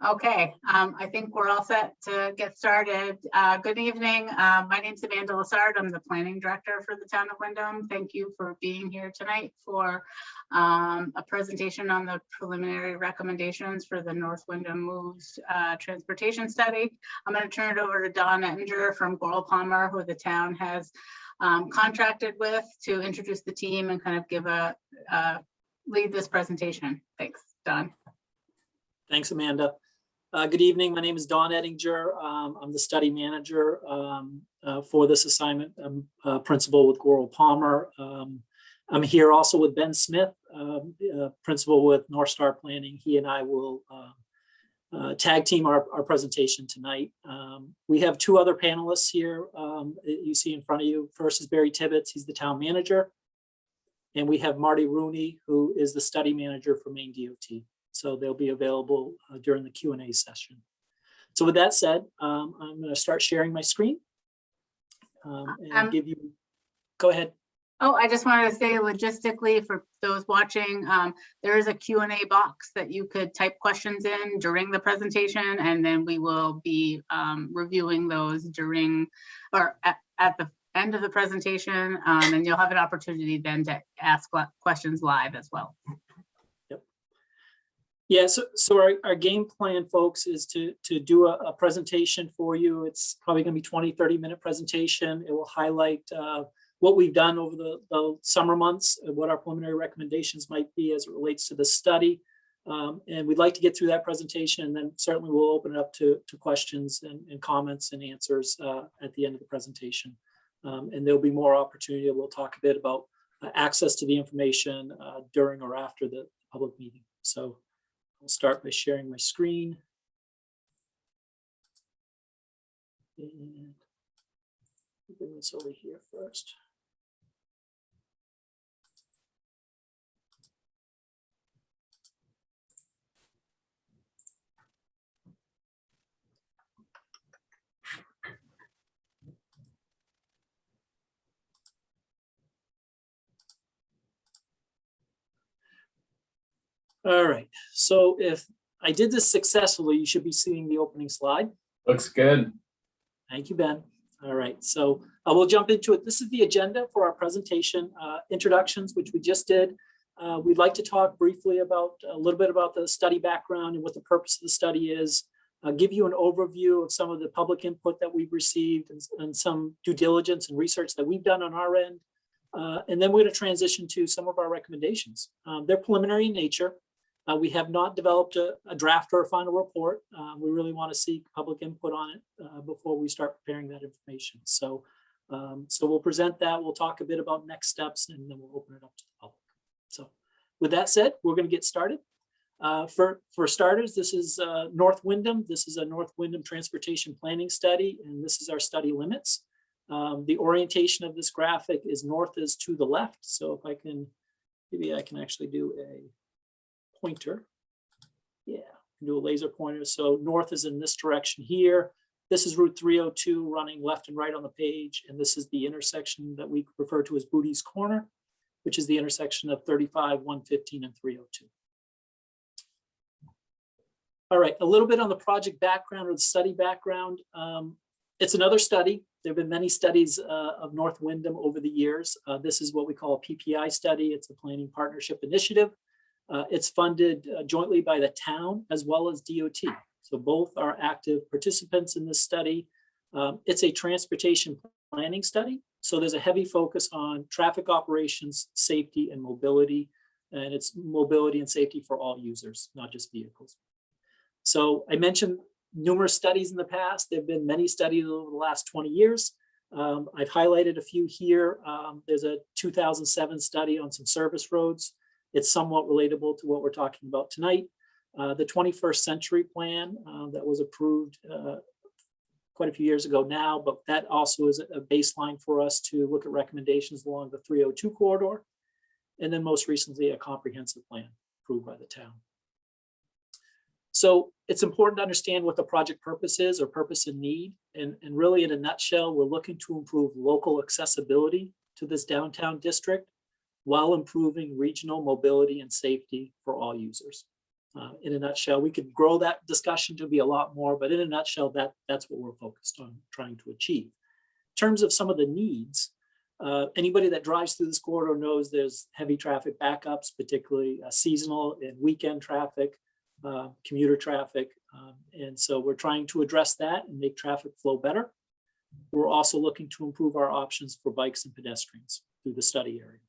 Okay, I think we're all set to get started. Good evening. My name is Amanda Lassard. I'm the planning director for the town of Windham. Thank you for being here tonight for a presentation on the preliminary recommendations for the North Windham Moves transportation study. I'm going to turn it over to Don Ettinger from Goral Palmer, who the town has contracted with, to introduce the team and kind of give lead this presentation. Thanks, Don. Thanks, Amanda. Good evening. My name is Don Ettinger. I'm the study manager for this assignment. I'm a principal with Goral Palmer. I'm here also with Ben Smith, principal with North Star Planning. He and I will tag team our presentation tonight. We have two other panelists here you see in front of you. First is Barry Tibbetts. He's the town manager. And we have Marty Rooney, who is the study manager for Maine DOT. So they'll be available during the Q&A session. So with that said, I'm going to start sharing my screen and give you, go ahead. Oh, I just wanted to say logistically for those watching, there is a Q&A box that you could type questions in during the presentation, and then we will be reviewing those during or at the end of the presentation, and you'll have an opportunity then to ask questions live as well. Yeah, so our game plan, folks, is to do a presentation for you. It's probably going to be 20-30 minute presentation. It will highlight what we've done over the summer months, and what our preliminary recommendations might be as it relates to the study. And we'd like to get through that presentation, and then certainly we'll open it up to questions and comments and answers at the end of the presentation. And there'll be more opportunity. We'll talk a bit about access to the information during or after the public meeting. So I'll start by sharing my screen. And bring this over here first. All right, so if I did this successfully, you should be seeing the opening slide. Looks good. Thank you, Ben. All right, so we'll jump into it. This is the agenda for our presentation, introductions, which we just did. We'd like to talk briefly about a little bit about the study background and what the purpose of the study is, give you an overview of some of the public input that we've received and some due diligence and research that we've done on our end. And then we're going to transition to some of our recommendations. They're preliminary in nature. We have not developed a draft or a final report. We really want to seek public input on it before we start preparing that information. So, we'll present that. We'll talk a bit about next steps, and then we'll open it up to the public. So with that said, we're going to get started. For starters, this is North Windham. This is a North Windham transportation planning study, and this is our study limits. The orientation of this graphic is north is to the left. So if I can, maybe I can actually do a pointer. Yeah, do a laser pointer. So north is in this direction here. This is Route 302 running left and right on the page. And this is the intersection that we refer to as Booty's Corner, which is the intersection of 35, 115, and 302. All right, a little bit on the project background or the study background. It's another study. There have been many studies of North Windham over the years. This is what we call a PPI study. It's a planning partnership initiative. It's funded jointly by the town as well as DOT. So both are active participants in this study. It's a transportation planning study. So there's a heavy focus on traffic operations, safety, and mobility. And it's mobility and safety for all users, not just vehicles. So I mentioned numerous studies in the past. There have been many studies over the last 20 years. I've highlighted a few here. There's a 2007 study on some service roads. It's somewhat relatable to what we're talking about tonight. The 21st Century Plan that was approved quite a few years ago now, but that also is a baseline for us to look at recommendations along the 302 corridor. And then most recently, a comprehensive plan approved by the town. So it's important to understand what the project purpose is or purpose and need. And really in a nutshell, we're looking to improve local accessibility to this downtown district while improving regional mobility and safety for all users. In a nutshell, we could grow that discussion to be a lot more, but in a nutshell, that's what we're focused on trying to achieve. In terms of some of the needs, anybody that drives through this corridor knows there's heavy traffic backups, particularly seasonal and weekend traffic, commuter traffic. And so we're trying to address that and make traffic flow better. We're also looking to improve our options for bikes and pedestrians through the study area.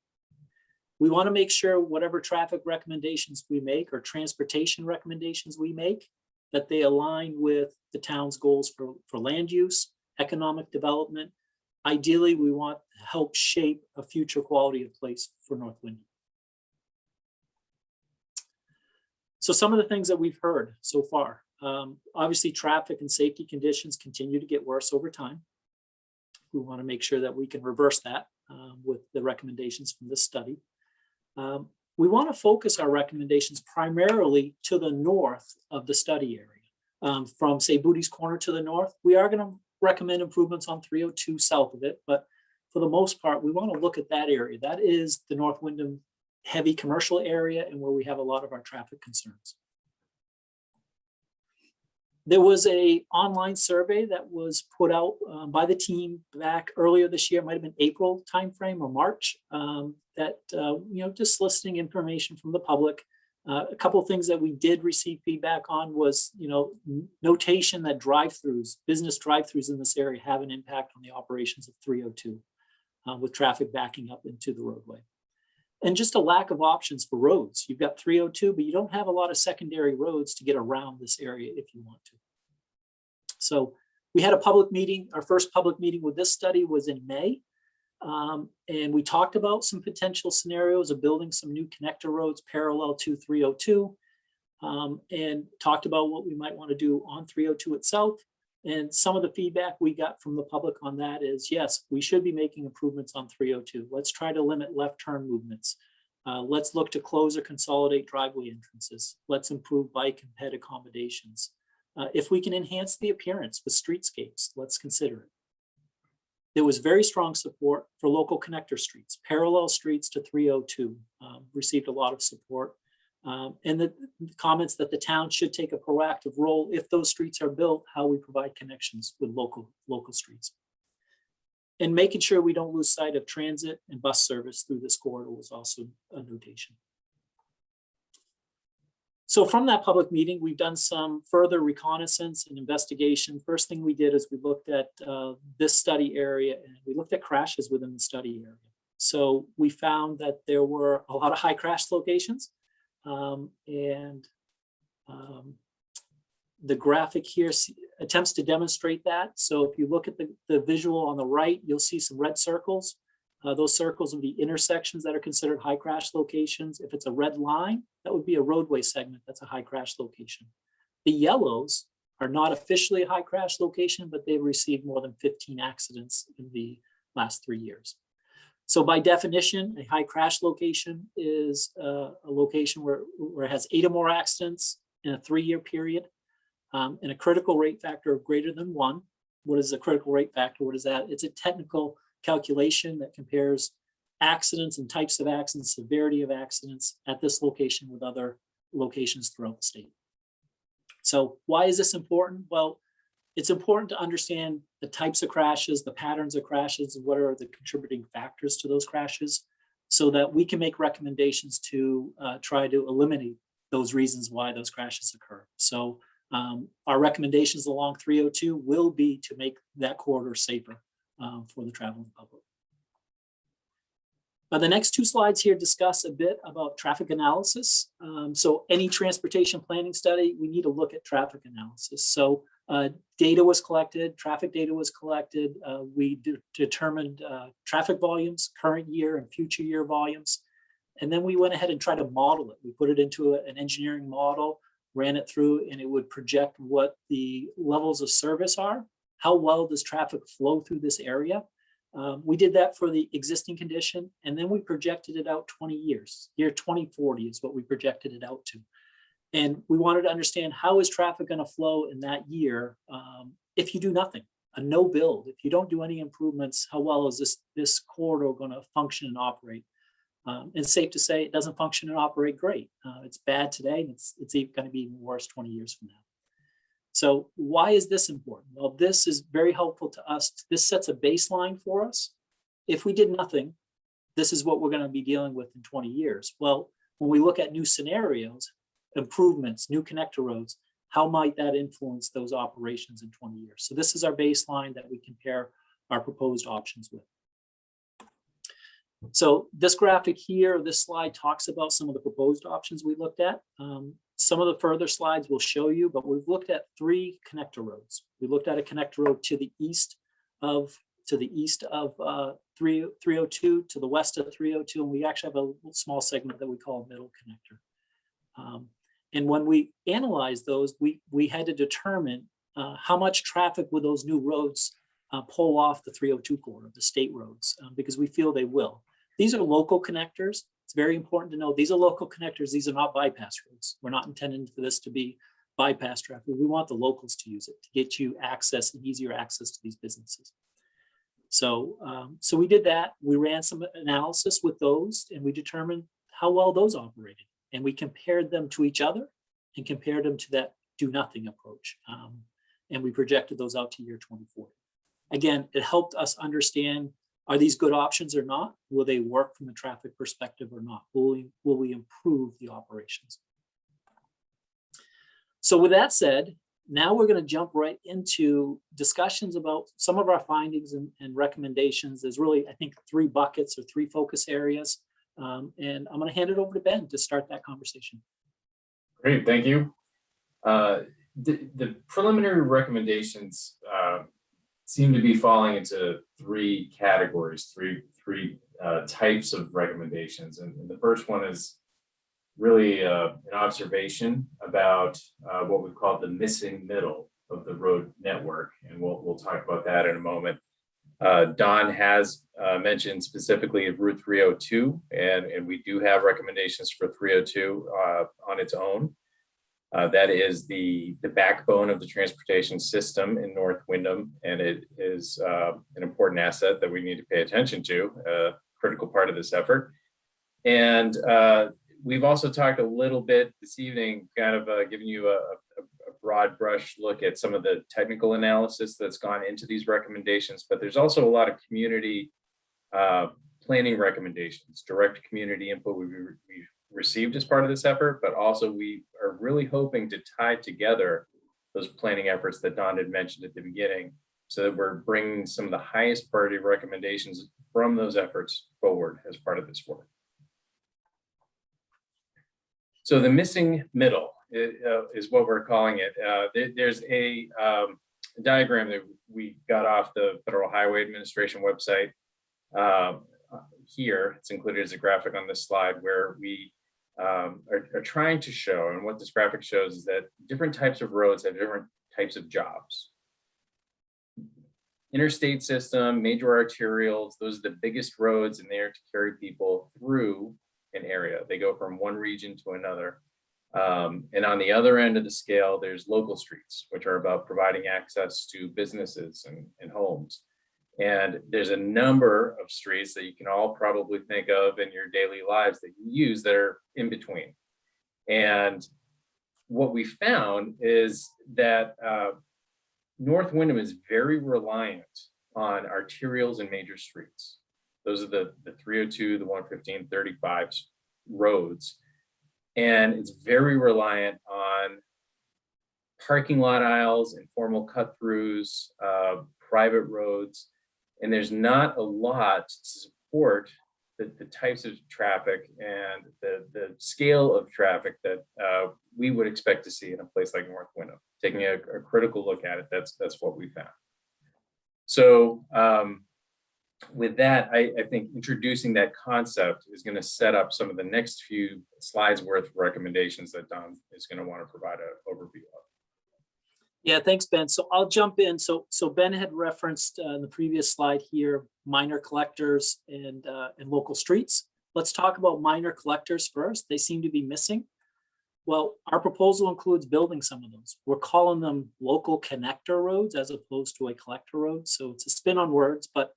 We want to make sure whatever traffic recommendations we make or transportation recommendations we make, that they align with the town's goals for land use, economic development. Ideally, we want to help shape a future quality of place for North Windham. So some of the things that we've heard so far, obviously traffic and safety conditions continue to get worse over time. We want to make sure that we can reverse that with the recommendations from this study. We want to focus our recommendations primarily to the north of the study area. From say Booty's Corner to the north, we are going to recommend improvements on 302 south of it, but for the most part, we want to look at that area. That is the North Windham heavy commercial area and where we have a lot of our traffic concerns. There was an online survey that was put out by the team back earlier this year, it might have been April timeframe or March, just soliciting information from the public. A couple of things that we did receive feedback on was, notation that drive-throughs, business drive-throughs in this area have an impact on the operations of 302 with traffic backing up into the roadway. And just a lack of options for roads. You've got 302, but you don't have a lot of secondary roads to get around this area if you want to. So we had a public meeting. Our first public meeting with this study was in May. And we talked about some potential scenarios of building some new connector roads parallel to 302 and talked about what we might want to do on 302 itself. And some of the feedback we got from the public on that is, yes, we should be making improvements on 302. Let's try to limit left turn movements. Let's look to close or consolidate driveway entrances. Let's improve bike and ped accommodations. If we can enhance the appearance with streetscapes, let's consider it. There was very strong support for local connector streets, parallel streets to 302, received a lot of support. And the comments that the town should take a proactive role if those streets are built, how we provide connections with local streets. And making sure we don't lose sight of transit and bus service through this corridor was also a notation. So from that public meeting, we've done some further reconnaissance and investigation. First thing we did is we looked at this study area and we looked at crashes within the study area. So we found that there were a lot of high crash locations. The graphic here attempts to demonstrate that. So if you look at the visual on the right, you'll see some red circles. Those circles would be intersections that are considered high crash locations. If it's a red line, that would be a roadway segment that's a high crash location. The yellows are not officially a high crash location, but they've received more than 15 accidents in the last 3 years. So by definition, a high crash location is a location where it has 8 or more accidents in a 3-year period and a critical rate factor of greater than 1. What is a critical rate factor? What is that? It's a technical calculation that compares accidents and types of accidents, severity of accidents at this location with other locations throughout the state. So why is this important? Well, it's important to understand the types of crashes, the patterns of crashes, and what are the contributing factors to those crashes so that we can make recommendations to try to eliminate those reasons why those crashes occur. So our recommendations along 302 will be to make that corridor safer for the traveling public. The next 2 slides here discuss a bit about traffic analysis. So any transportation planning study, we need to look at traffic analysis. So data was collected, traffic data was collected. We determined traffic volumes, current year and future year volumes. And then we went ahead and tried to model it. We put it into an engineering model, ran it through, and it would project what the levels of service are. How well does traffic flow through this area? We did that for the existing condition, and then we projected it out 20 years. Year 2040 is what we projected it out to. And we wanted to understand how is traffic going to flow in that year if you do nothing, a no build. If you don't do any improvements, how well is this corridor going to function and operate? It's safe to say it doesn't function and operate great. It's bad today, and it's going to be even worse 20 years from now. So why is this important? Well, this is very helpful to us. This sets a baseline for us. If we did nothing, this is what we're going to be dealing with in 20 years. Well, when we look at new scenarios, improvements, new connector roads, how might that influence those operations in 20 years? So this is our baseline that we compare our proposed options with. So this graphic here, this slide talks about some of the proposed options we looked at. Some of the further slides will show you, but we've looked at 3 connector roads. We looked at a connector road to the east of 302, to the west of 302, and we actually have a small segment that we call a middle connector. And when we analyzed those, we had to determine how much traffic would those new roads pull off the 302 corridor, the state roads, because we feel they will. These are local connectors. It's very important to know these are local connectors. These are not bypass roads. We're not intending for this to be bypass traffic. We want the locals to use it to get you access and easier access to these businesses. So we did that. We ran some analysis with those, and we determined how well those operated. And we compared them to each other and compared them to that do nothing approach. And we projected those out to year 2040. Again, it helped us understand, are these good options or not? Will they work from a traffic perspective or not? Will we improve the operations? So with that said, now we're going to jump right into discussions about some of our findings and recommendations. There's really, I think, 3 buckets or 3 focus areas. And I'm going to hand it over to Ben to start that conversation. Great, thank you. The preliminary recommendations seem to be falling into 3 categories, three types of recommendations. And the first one is really an observation about what we call the missing middle of the road network. And we'll talk about that in a moment. Don has mentioned specifically of Route 302, and we do have recommendations for 302 on its own. That is the backbone of the transportation system in North Windham, and it is an important asset that we need to pay attention to, a critical part of this effort. And we've also talked a little bit this evening, kind of giving you a broad brush look at some of the technical analysis that's gone into these recommendations, but there's also a lot of community planning recommendations, direct community input we've received as part of this effort, but also we are really hoping to tie together those planning efforts that Don had mentioned at the beginning, so that we're bringing some of the highest priority recommendations from those efforts forward as part of this work. So the missing middle is what we're calling it. There's a diagram that we got off the Federal Highway Administration website here. It's included as a graphic on this slide, where we are trying to show, and what this graphic shows is that different types of roads have different types of jobs. Interstate system, major arterials, those are the biggest roads in there to carry people through an area. They go from one region to another. And on the other end of the scale, there's local streets, which are about providing access to businesses and homes. And there's a number of streets that you can all probably think of in your daily lives that you use that are in between. And what we found is that North Windham is very reliant on arterials and major streets. Those are the 302, the 115, 35 roads. And it's very reliant on parking lot aisles, informal cut-throughs, private roads. And there's not a lot to support the types of traffic and the scale of traffic that we would expect to see in a place like North Windham. Taking a critical look at it, that's what we found. So with that, I think introducing that concept is going to set up some of the next few slides worth of recommendations that Don is going to want to provide an overview of. Yeah, thanks, Ben. So I'll jump in. So Ben had referenced in the previous slide here, minor collectors and local streets. Let's talk about minor collectors first. They seem to be missing. Well, our proposal includes building some of those. We're calling them local connector roads as opposed to a collector road. So it's a spin on words, but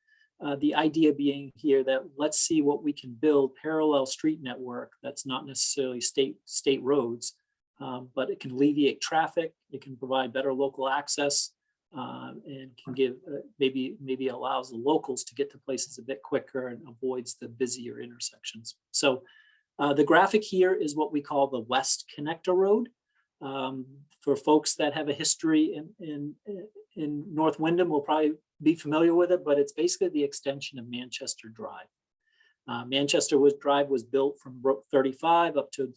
The idea being here that let's see what we can build parallel street network that's not necessarily state roads, but it can alleviate traffic, it can provide better local access, and can give maybe allows the locals to get to places a bit quicker and avoids the busier intersections. So the graphic here is what we call the West Connector Road. For folks that have a history in North Windham will probably be familiar with it, but it's basically the extension of Manchester Drive. Manchester Drive was built from Route 35 up to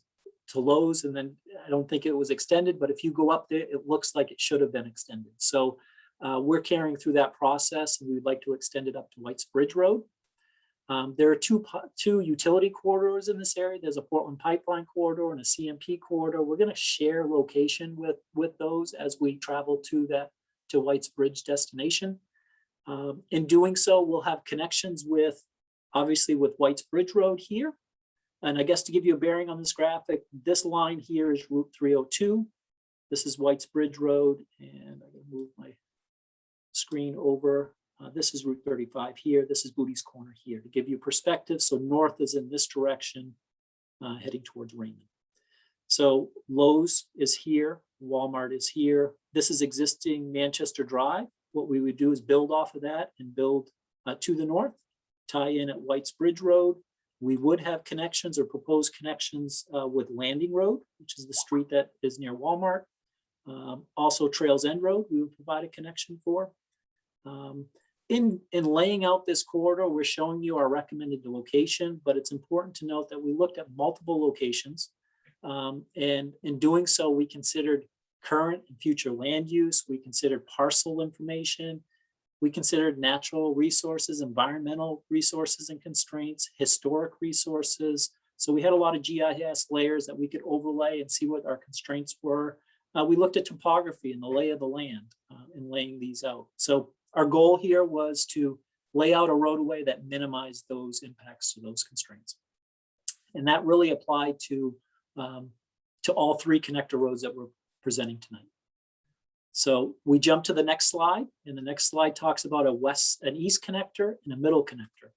Lowe's, and then I don't think it was extended, but if you go up there, it looks like it should have been extended. So we're carrying through that process, and we'd like to extend it up to White's Bridge Road. There are two utility corridors in this area. There's a Portland Pipeline corridor and a CMP corridor. We're going to share location with those as we travel to White's Bridge destination. In doing so, we'll have connections obviously with White's Bridge Road here. And I guess to give you a bearing on this graphic, this line here is Route 302. This is White's Bridge Road, and I'm going to move my screen over. This is Route 35 here. This is Booty's Corner here to give you perspective. So north is in this direction, heading towards Raymond. So Lowe's is here, Walmart is here. This is existing Manchester Drive. What we would do is build off of that and build to the north, tie in at White's Bridge Road. We would have connections or proposed connections with Landing Road, which is the street that is near Walmart. Also Trails End Road, we would provide a connection for. In laying out this corridor, we're showing you our recommended location, but it's important to note that we looked at multiple locations. And in doing so, we considered current and future land use. We considered parcel information. We considered natural resources, environmental resources and constraints, historic resources. So we had a lot of GIS layers that we could overlay and see what our constraints were. We looked at topography and the lay of the land in laying these out. So our goal here was to lay out a roadway that minimized those impacts to those constraints. And that really applied to all three connector roads that we're presenting tonight. So we jump to the next slide, and the next slide talks about an east connector and a middle connector.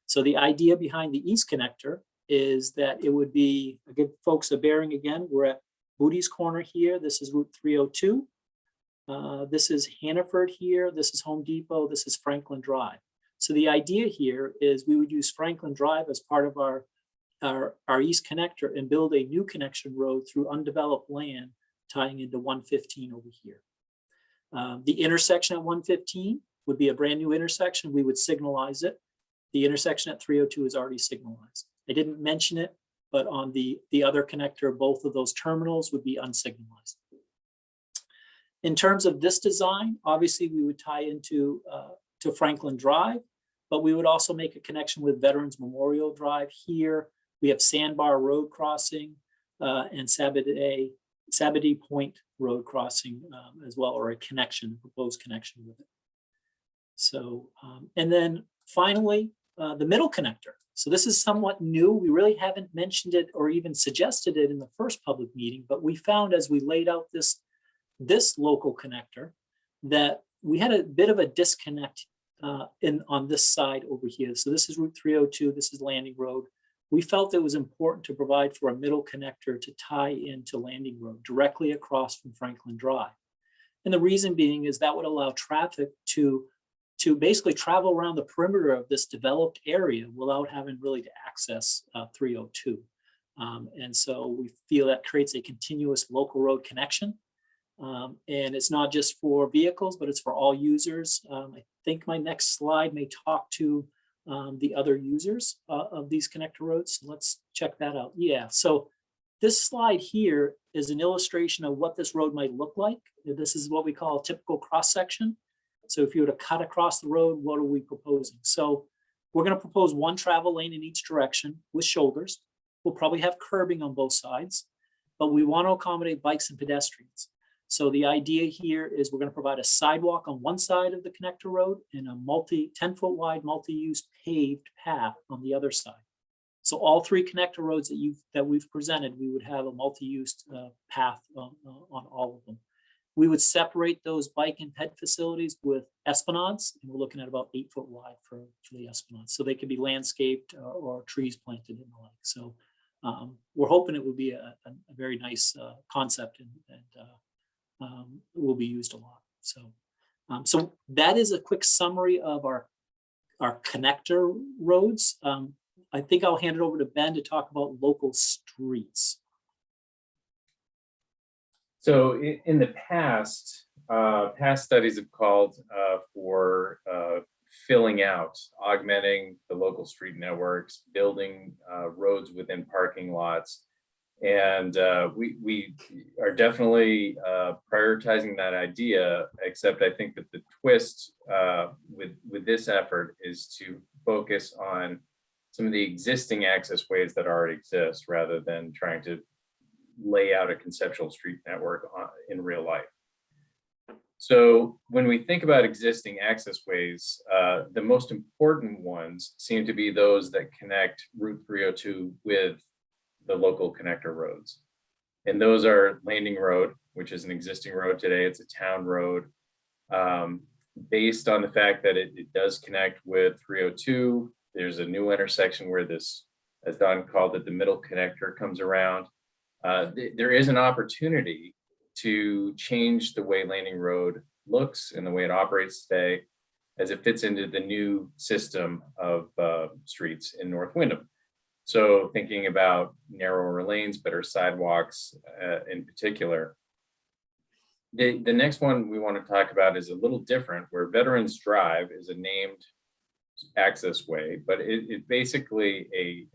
So the idea behind the east connector is that it would be, I give folks a bearing again, we're at Booty's Corner here. This is Route 302. This is Hannaford here. This is Home Depot. This is Franklin Drive. So the idea here is we would use Franklin Drive as part of our east connector and build a new connection road through undeveloped land tying into 115 over here. The intersection at 115 would be a brand new intersection. We would signalize it. The intersection at 302 is already signalized. I didn't mention it, but on the other connector, both of those terminals would be unsignalized. In terms of this design, obviously we would tie into to Franklin Drive, but we would also make a connection with Veterans Memorial Drive here. We have Sandbar Road crossing and Sabadee Point Road crossing as well, or a proposed connection with it. So, and then finally, the middle connector. So this is somewhat new. We really haven't mentioned it or even suggested it in the first public meeting, but we found as we laid out this local connector that we had a bit of a disconnect on this side over here. So this is Route 302, this is Landing Road. We felt it was important to provide for a middle connector to tie into Landing Road directly across from Franklin Drive. And the reason being is that would allow traffic to basically travel around the perimeter of this developed area without having really to access 302. And so we feel that creates a continuous local road connection. And it's not just for vehicles, but it's for all users. I think my next slide may talk to the other users of these connector roads. So let's check that out. Yeah, so this slide here is an illustration of what this road might look like. This is what we call a typical cross section. So if you were to cut across the road, what are we proposing? So we're going to propose one travel lane in each direction with shoulders. We'll probably have curbing on both sides, but we want to accommodate bikes and pedestrians. So the idea here is we're going to provide a sidewalk on one side of the connector road and a 10-foot wide multi-use paved path on the other side. So all three connector roads that we've presented, we would have a multi-use path on all of them. We would separate those bike and ped facilities with esplanades, and we're looking at about 8 foot wide for the esplanades. So they could be landscaped or trees planted in the lake. So we're hoping it will be a very nice concept and will be used a lot. So that is a quick summary of our connector roads. I think I'll hand it over to Ben to talk about local streets. So in the past, past studies have called for filling out, augmenting the local street networks, building roads within parking lots. And we are definitely prioritizing that idea, except I think that the twist with this effort is to focus on some of the existing access ways that already exist rather than trying to lay out a conceptual street network in real life. So when we think about existing access ways, the most important ones seem to be those that connect Route 302 with the local connector roads. And those are Landing Road, which is an existing road today. It's a town road. Based on the fact that it does connect with 302, there's a new intersection where this, as Don called it, the middle connector comes around. There is an opportunity to change the way Landing Road looks and the way it operates today as it fits into the new system of streets in North Windham. So thinking about narrower lanes, better sidewalks in particular. The next one we want to talk about is a little different, where Veterans Drive is a named access way, but it basically a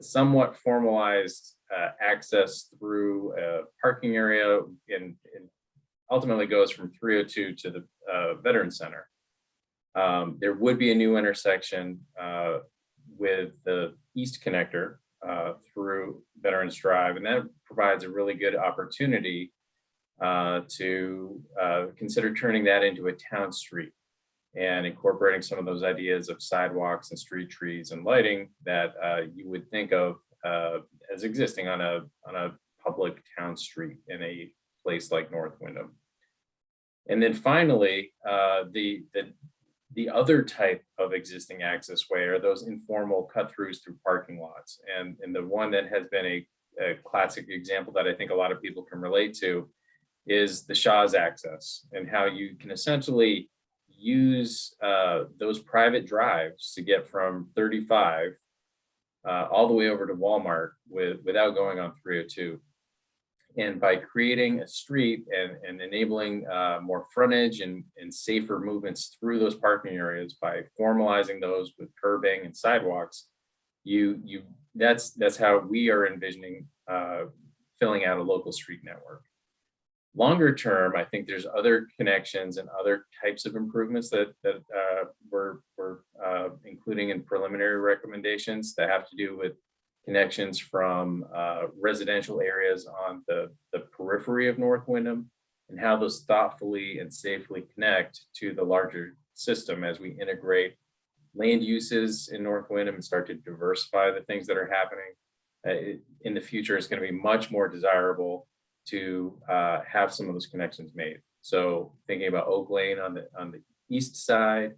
somewhat formalized access through a parking area and ultimately goes from 302 to the Veterans Center. There would be a new intersection with the East Connector through Veterans Drive, and that provides a really good opportunity to consider turning that into a town street and incorporating some of those ideas of sidewalks and street trees and lighting that you would think of as existing on a public town street in a place like North Windham. And then finally, the other type of existing access way are those informal cut-throughs through parking lots. And the one that has been a classic example that I think a lot of people can relate to is the Shaw's access, and how you can essentially use those private drives to get from 35 all the way over to Walmart without going on 302. And by creating a street and enabling more frontage and safer movements through those parking areas by formalizing those with curbing and sidewalks, that's how we are envisioning filling out a local street network. Longer term, I think there's other connections and other types of improvements that we're including in preliminary recommendations that have to do with connections from residential areas on the periphery of North Windham, and how those thoughtfully and safely connect to the larger system as we integrate land uses in North Windham and start to diversify the things that are happening. In the future, it's going to be much more desirable to have some of those connections made. So thinking about Oak Lane on the east side,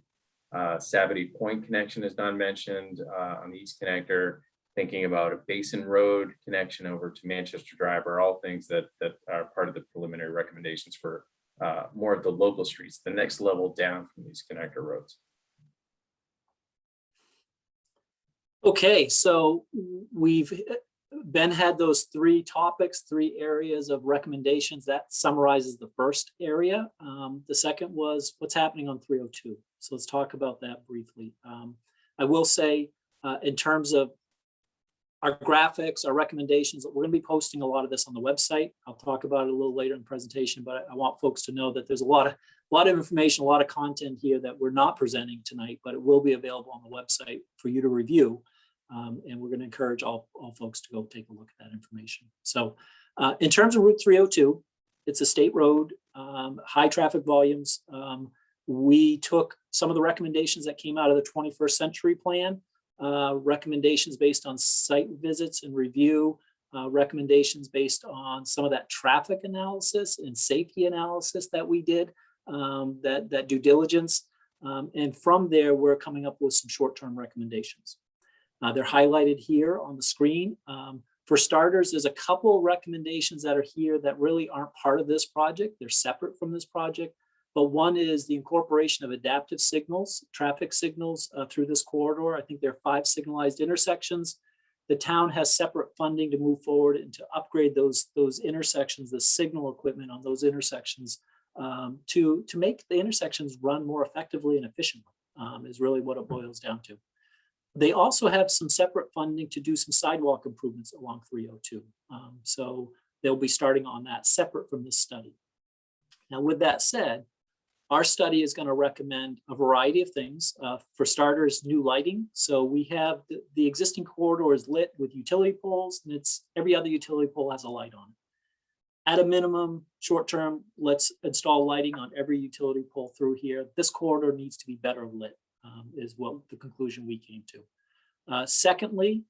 Savity Point connection, as Don mentioned, on the East Connector, thinking about a Basin Road connection over to Manchester Drive are all things that are part of the preliminary recommendations for more of the local streets, the next level down from these connector roads. Okay, so Ben had those 3 topics, 3 areas of recommendations. That summarizes the first area. The second was what's happening on 302. So let's talk about that briefly. I will say in terms of our graphics, our recommendations, we're going to be posting a lot of this on the website. I'll talk about it a little later in the presentation, but I want folks to know that there's a lot of information, a lot of content here that we're not presenting tonight, but it will be available on the website for you to review. And we're going to encourage all folks to go take a look at that information. So in terms of Route 302, it's a state road, high traffic volumes. We took some of the recommendations that came out of the 21st Century Plan, recommendations based on site visits and review, recommendations based on some of that traffic analysis and safety analysis that we did, that due diligence. And from there, we're coming up with some short-term recommendations. They're highlighted here on the screen. For starters, there's a couple of recommendations that are here that really aren't part of this project. They're separate from this project. But one is the incorporation of adaptive signals, traffic signals through this corridor. I think there are 5 signalized intersections. The town has separate funding to move forward and to upgrade those intersections, the signal equipment on those intersections, to make the intersections run more effectively and efficiently, is really what it boils down to. They also have some separate funding to do some sidewalk improvements along 302. So they'll be starting on that separate from this study. Now, with that said, our study is going to recommend a variety of things. For starters, new lighting. So we have the existing corridor is lit with utility poles, and it's every other utility pole has a light on it. At a minimum, short term, let's install lighting on every utility pole through here. This corridor needs to be better lit, is what the conclusion we came to. Secondly,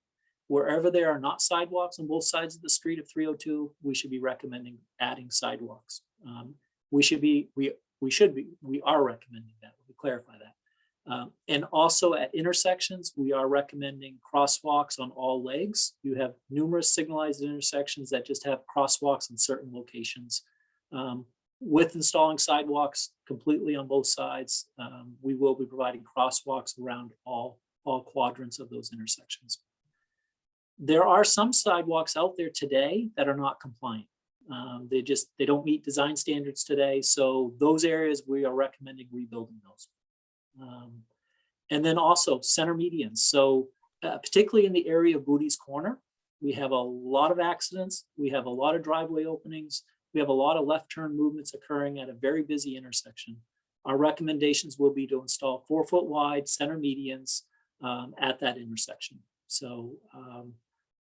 wherever there are not sidewalks on both sides of the street of 302, we should be recommending adding sidewalks. We are recommending that. Let me clarify that. And also at intersections, we are recommending crosswalks on all legs. You have numerous signalized intersections that just have crosswalks in certain locations. With installing sidewalks completely on both sides, we will be providing crosswalks around all quadrants of those intersections. There are some sidewalks out there today that are not compliant. They don't meet design standards today. So those areas we are recommending rebuilding those. And then also center medians. So particularly in the area of Booty's Corner, we have a lot of accidents. We have a lot of driveway openings. We have a lot of left turn movements occurring at a very busy intersection. Our recommendations will be to install 4-foot wide center medians at that intersection. So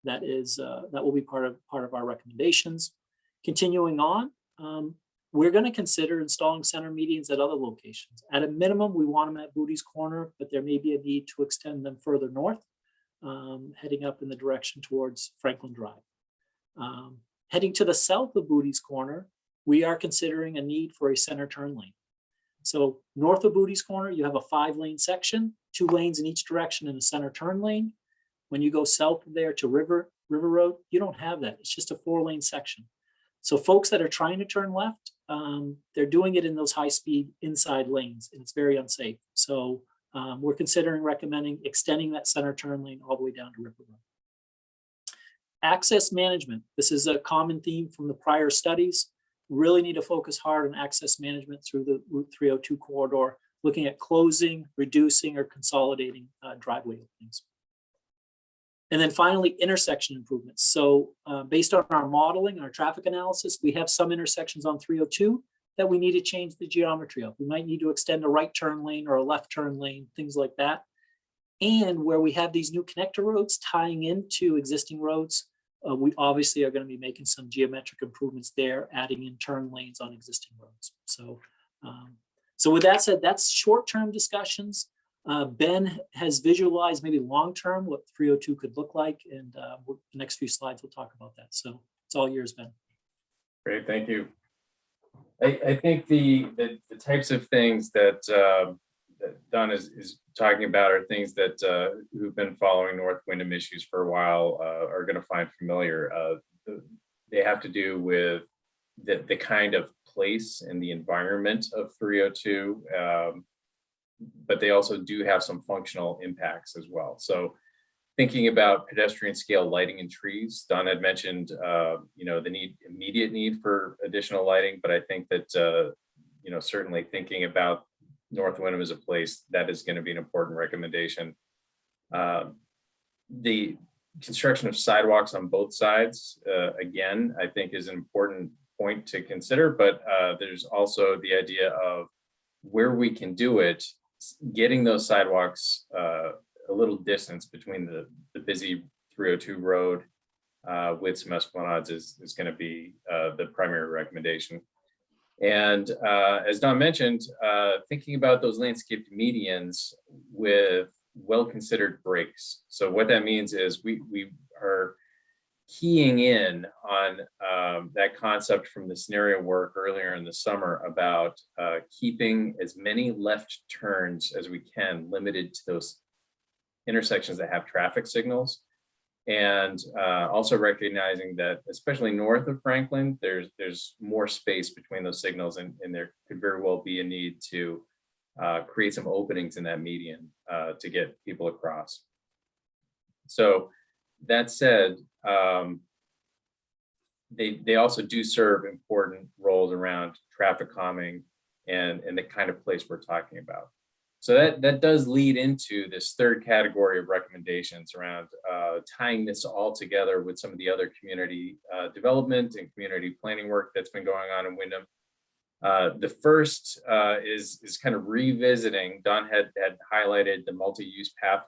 that will be part of our recommendations. Continuing on, we're going to consider installing center medians at other locations. At a minimum, we want them at Booty's Corner, but there may be a need to extend them further north, heading up in the direction towards Franklin Drive. Heading to the south of Booty's Corner, we are considering a need for a center turn lane. So north of Booty's Corner, you have a 5-lane section, 2 lanes in each direction and a center turn lane. When you go south of there to River Road, you don't have that. It's just a 4-lane section. So folks that are trying to turn left, they're doing it in those high-speed inside lanes, and it's very unsafe. So we're considering recommending extending that center turn lane all the way down to River Road. Access management. This is a common theme from the prior studies. Really need to focus hard on access management through the Route 302 corridor, looking at closing, reducing, or consolidating driveway openings. And then finally, intersection improvements. So based on our modeling and our traffic analysis, we have some intersections on 302 that we need to change the geometry of. We might need to extend a right turn lane or a left turn lane, things like that. And where we have these new connector roads tying into existing roads, we obviously are going to be making some geometric improvements there, adding in turn lanes on existing roads. So, so with that said, that's short-term discussions. Ben has visualized maybe long-term what 302 could look like, and the next few slides we'll talk about that. So it's all yours, Ben. Great, thank you. I think the types of things that Don is talking about are things that who've been following North Windham issues for a while are going to find familiar. They have to do with the kind of place and the environment of 302. But they also do have some functional impacts as well. So thinking about pedestrian scale lighting and trees, Don had mentioned, the immediate need for additional lighting, but I think that, certainly thinking about North Windham as a place that is going to be an important recommendation. The construction of sidewalks on both sides, again, I think is an important point to consider, but there's also the idea of where we can do it, getting those sidewalks a little distance between the busy 302 road with some esplanades is going to be the primary recommendation. And as Don mentioned, thinking about those landscaped medians with well-considered breaks. So what that means is we are keying in on that concept from the scenario work earlier in the summer about keeping as many left turns as we can limited to those intersections that have traffic signals. And also recognizing that, especially north of Franklin, there's more space between those signals, and there could very well be a need to create some openings in that median to get people across. So that said, they also do serve important roles around traffic calming and the kind of place we're talking about. So that does lead into this third category of recommendations around tying this all together with some of the other community development and community planning work that's been going on in Windham. The first is kind of revisiting. Don had highlighted the multi-use path.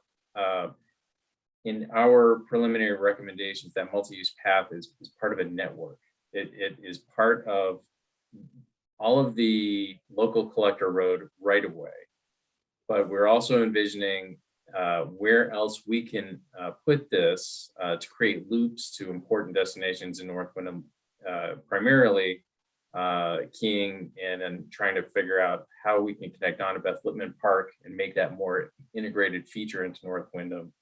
In our preliminary recommendations, that multi-use path is part of a network. It is part of all of the local collector road right of way. But we're also envisioning where else we can put this to create loops to important destinations in North Windham, primarily keying in and trying to figure out how we can connect on to Beth Lippman Park and make that more integrated feature into North Windham,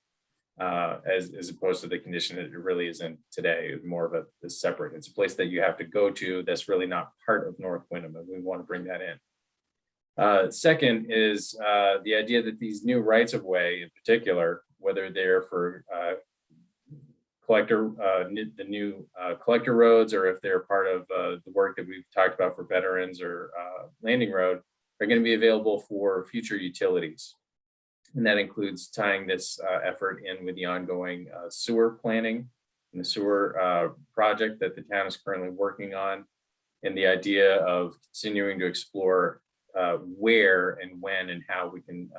as opposed to the condition that it really is in today. It's more of a separate, it's a place that you have to go to that's really not part of North Windham, and we want to bring that in. Second is the idea that these new rights of way, in particular, whether they're for the new collector roads, or if they're part of the work that we've talked about for veterans or landing road, are going to be available for future utilities. And that includes tying this effort in with the ongoing sewer planning and the sewer project that the town is currently working on, and the idea of continuing to explore where and when and how we can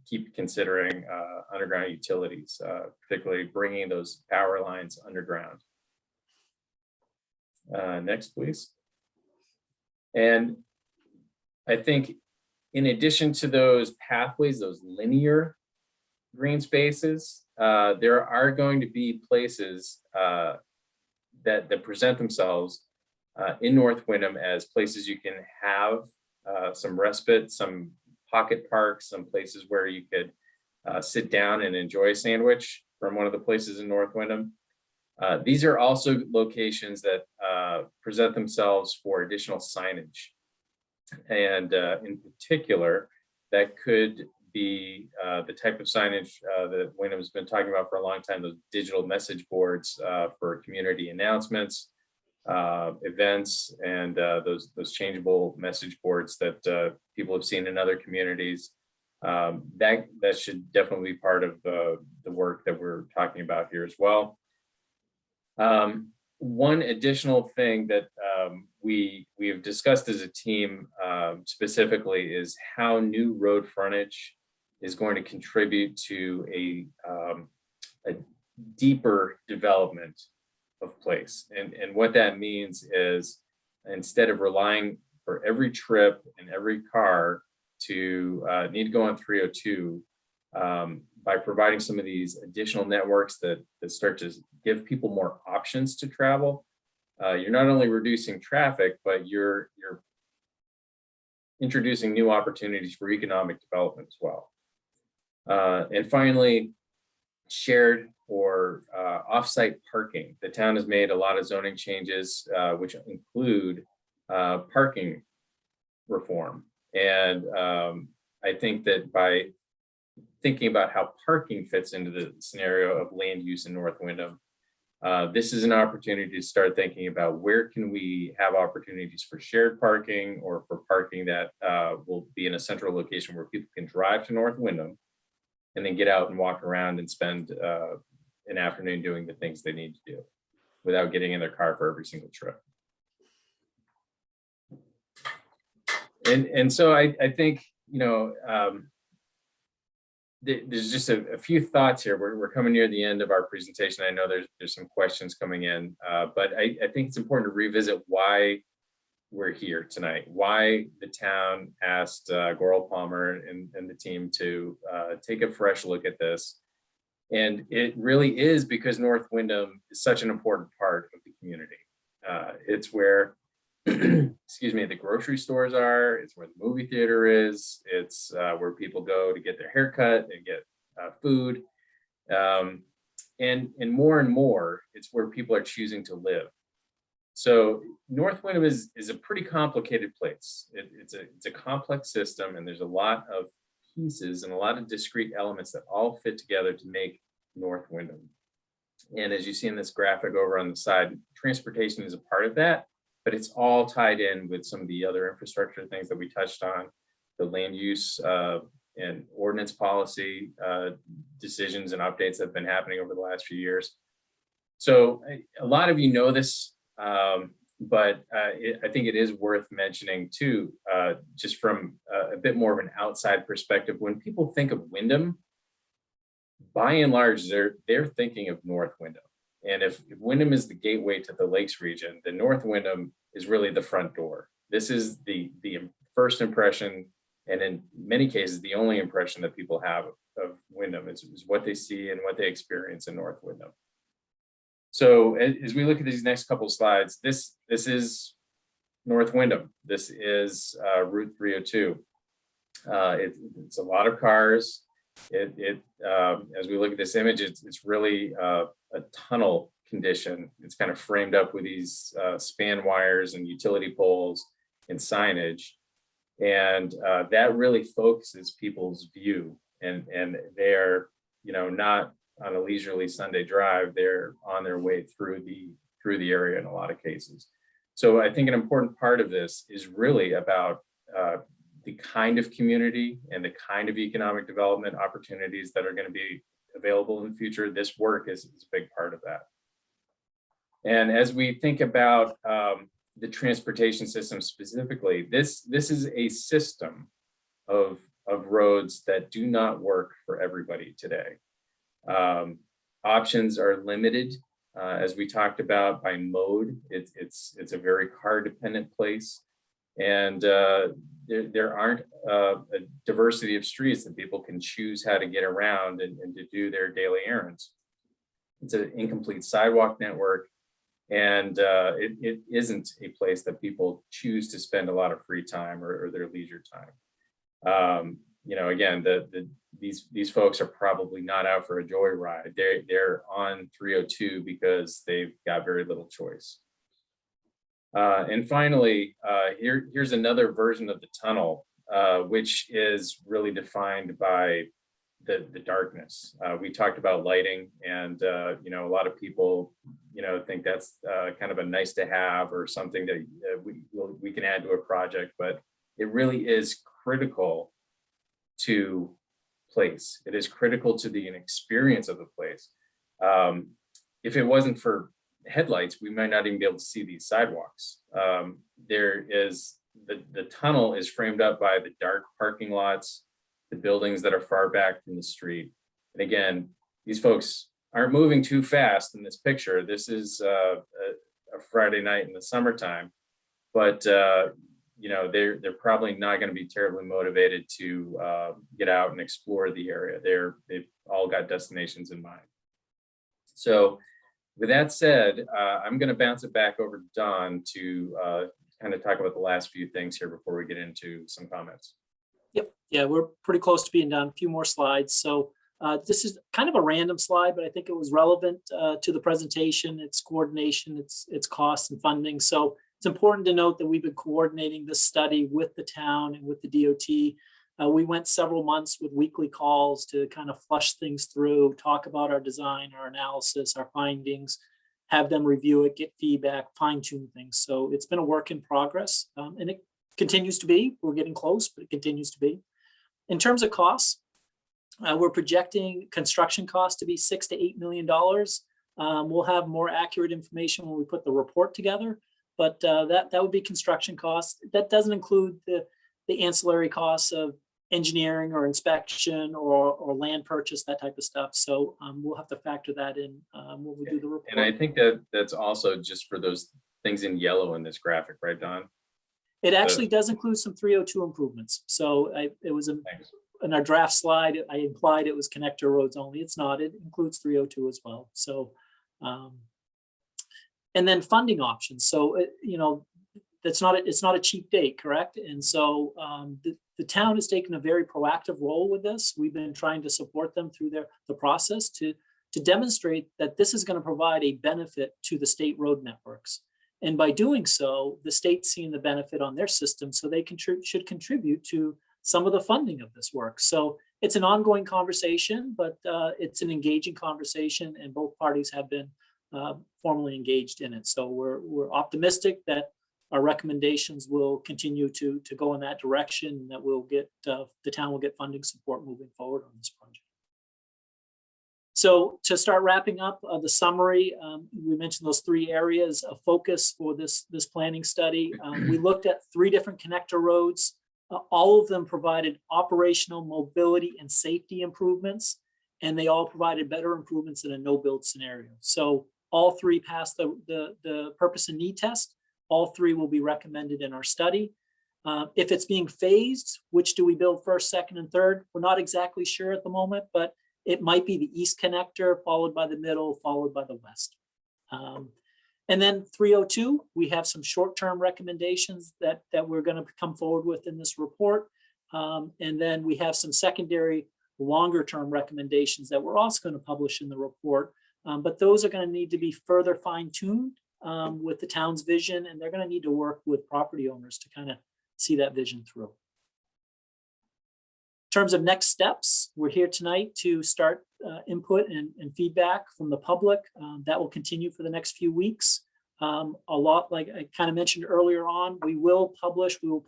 keep considering underground utilities, particularly bringing those power lines underground. Next, please. And I think in addition to those pathways, those linear green spaces, there are going to be places that present themselves in North Windham as places you can have some respite, some pocket parks, some places where you could sit down and enjoy a sandwich from one of the places in North Windham. These are also locations that present themselves for additional signage. And in particular, that could be the type of signage that Windham's been talking about for a long time, those digital message boards for community announcements, events, and those changeable message boards that people have seen in other communities. That should definitely be part of the work that we're talking about here as well. One additional thing that we have discussed as a team specifically is how new road frontage is going to contribute to a deeper development of place. And what that means is, instead of relying for every trip and every car to need to go on 302, by providing some of these additional networks that start to give people more options to travel, you're not only reducing traffic, but you're introducing new opportunities for economic development as well. And finally, shared or off-site parking. The town has made a lot of zoning changes, which include parking reform. And I think that by thinking about how parking fits into the scenario of land use in North Windham, this is an opportunity to start thinking about where can we have opportunities for shared parking, or for parking that will be in a central location where people can drive to North Windham and then get out and walk around and spend an afternoon doing the things they need to do without getting in their car for every single trip. And so I think, you know, there's just a few thoughts here. We're coming near the end of our presentation. I know there's some questions coming in, but I think it's important to revisit why we're here tonight, why the town asked Goral Palmer and the team to take a fresh look at this, And it really is because North Windham is such an important part of the community. It's where, excuse me, the grocery stores are, it's where the movie theater is, it's where people go to get their haircut and get food. And more, it's where people are choosing to live. So North Windham is a pretty complicated place. It's a complex system, and there's a lot of pieces and a lot of discrete elements that all fit together to make North Windham. And as you see in this graphic over on the side, transportation is a part of that, but it's all tied in with some of the other infrastructure things that we touched on, the land use and ordinance policy decisions and updates that have been happening over the last few years. So a lot of you know this, but I think it is worth mentioning too, just from a bit more of an outside perspective. When people think of Windham, by and large, they're thinking of North Windham. And if Windham is the gateway to the Lakes region, then North Windham is really the front door. This is the first impression, and in many cases, the only impression that people have of Windham is what they see and what they experience in North Windham. So as we look at these next couple of slides, this is North Windham. This is Route 302. It's a lot of cars. As we look at this image, it's really a tunnel condition. It's kind of framed up with these span wires and utility poles and signage. And that really focuses people's view. And they're, not on a leisurely Sunday drive, they're on their way through the area in a lot of cases. So I think an important part of this is really about the kind of community and the kind of economic development opportunities that are going to be available in the future. This work is a big part of that. And as we think about the transportation system specifically, this is a system of roads that do not work for everybody today. Options are limited, as we talked about, by mode. It's a very car dependent place, and there aren't a diversity of streets that people can choose how to get around and to do their daily errands. It's an incomplete sidewalk network, and it isn't a place that people choose to spend a lot of free time or their leisure time. Again, these folks are probably not out for a joyride. They're on 302 because they've got very little choice. And finally, here's another version of the tunnel, which is really defined by the darkness. We talked about lighting, and a lot of people think that's kind of a nice to have or something that we can add to a project, but it really is critical to place. It is critical to the experience of the place. If it wasn't for headlights, we might not even be able to see these sidewalks. The tunnel is framed up by the dark parking lots, the buildings that are far back from the street. And again, these folks aren't moving too fast in this picture. This is a Friday night in the summertime, but they're probably not going to be terribly motivated to get out and explore the area. They've all got destinations in mind. So with that said, I'm going to bounce it back over to Don to kind of talk about the last few things here before we get into some comments. Yep. Yeah, we're pretty close to being done. A few more slides. So this is kind of a random slide, but I think it was relevant to the presentation, its coordination, its costs and funding. So it's important to note that we've been coordinating this study with the town and with the DOT. We went several months with weekly calls to kind of flush things through, talk about our design, our analysis, our findings, have them review it, get feedback, fine tune things. So it's been a work in progress, and it continues to be. We're getting close, but it continues to be. In terms of costs, we're projecting construction costs to be $6 to $8 million. We'll have more accurate information when we put the report together, but that would be construction costs. That doesn't include the ancillary costs of engineering or inspection or land purchase, that type of stuff. So we'll have to factor that in when we do the report. And I think that's also just for those things in yellow in this graphic, right, Don? It actually does include some 302 improvements. So it was in our draft slide, I implied it was connector roads only. It's not. It includes 302 as well. So, and then funding options. So, it's not a cheap date, correct? And so the town has taken a very proactive role with this. We've been trying to support them through the process to demonstrate that this is going to provide a benefit to the state road networks. And by doing so, the state's seeing the benefit on their system, so they should contribute to some of the funding of this work. So it's an ongoing conversation, but it's an engaging conversation, and both parties have been formally engaged in it. So we're optimistic that our recommendations will continue to go in that direction, and that we'll get the town will get funding support moving forward on this project. So to start wrapping up the summary, we mentioned those 3 areas of focus for this planning study. We looked at 3 different connector roads. All of them provided operational mobility and safety improvements, and they all provided better improvements in a no-build scenario. So all 3 passed the purpose and need test. All 3 will be recommended in our study. If it's being phased, which do we build first, second, and third? We're not exactly sure at the moment, but it might be the east connector, followed by the middle, followed by the west. And then 302, we have some short-term recommendations that we're going to come forward with in this report. And then we have some secondary longer-term recommendations that we're also going to publish in the report. But those are going to need to be further fine-tuned with the town's vision, and they're going to need to work with property owners to kind of see that vision through. In terms of next steps, we're here tonight to start input and feedback from the public. That will continue for the next few weeks. A lot, like I kind of mentioned earlier on, we will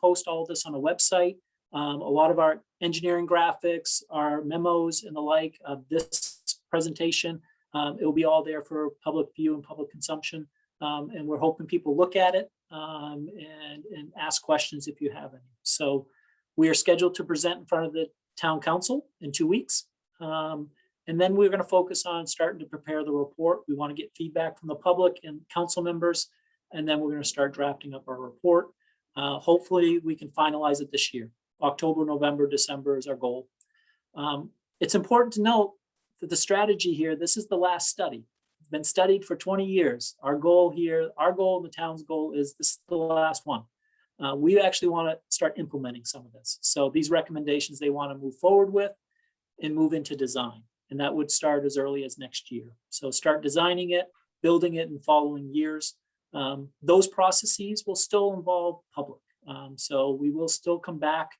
post all of this on a website. A lot of our engineering graphics, our memos and the like of this presentation, it will be all there for public view and public consumption. And we're hoping people look at it and ask questions if you have any. So we are scheduled to present in front of the town council in 2 weeks. And then we're going to focus on starting to prepare the report. We want to get feedback from the public and council members, and then we're going to start drafting up our report. Hopefully we can finalize it this year. October, November, December is our goal. It's important to note that the strategy here, this is the last study. It's been studied for 20 years. Our goal here, the town's goal is this is the last one. We actually want to start implementing some of this. So these recommendations they want to move forward with and move into design. And that would start as early as next year. So start designing it, building it in following years. Those processes will still involve public. So we will still come back,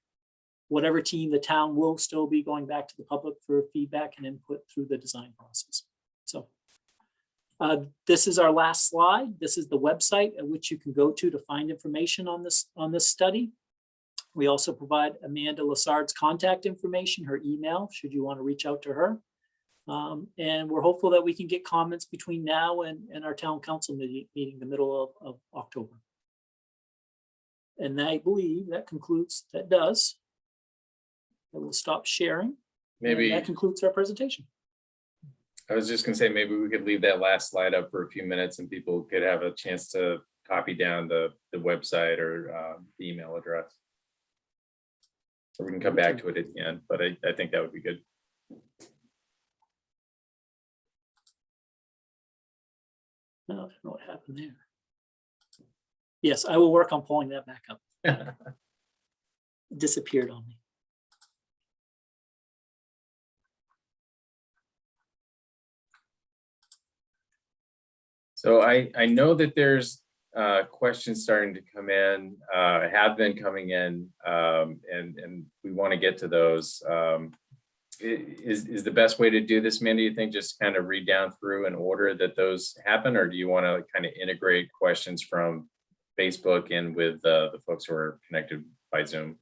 whatever team, the town will still be going back to the public for feedback and input through the design process. So this is our last slide. This is the website at which you can go to find information on this study. We also provide Amanda Lassard's contact information, her email, should you want to reach out to her. And we're hopeful that we can get comments between now and our town council meeting the middle of October. And I believe that concludes, that does. I will stop sharing. Maybe that concludes our presentation. I was just gonna say, maybe we could leave that last slide up for a few minutes and people could have a chance to copy down the website or the email address. Or we can come back to it at the end, but I think that would be good. No, I don't know what happened there. Yes, I will work on pulling that back up. It disappeared on me. So I know that there's questions starting to come in, have been coming in, and we want to get to those. Is the best way to do this, Mandy, you think, just kind of read down through in order that those happen, or do you want to kind of integrate questions from Facebook and with the folks who are connected by Zoom?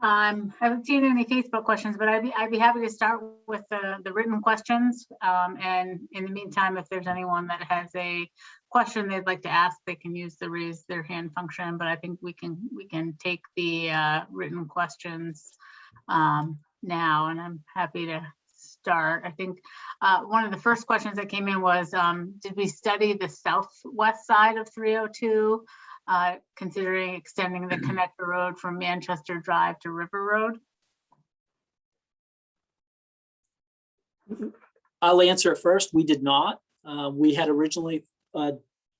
I haven't seen any Facebook questions, but I'd be happy to start with the written questions. And in the meantime, if there's anyone that has a question they'd like to ask, they can use the raise their hand function. But I think we can take the written questions now, and I'm happy to start. I think one of the first questions that came in was, did we study the southwest side of 302? considering extending the connector road from Manchester Drive to River Road? I'll answer it first. We did not. We had originally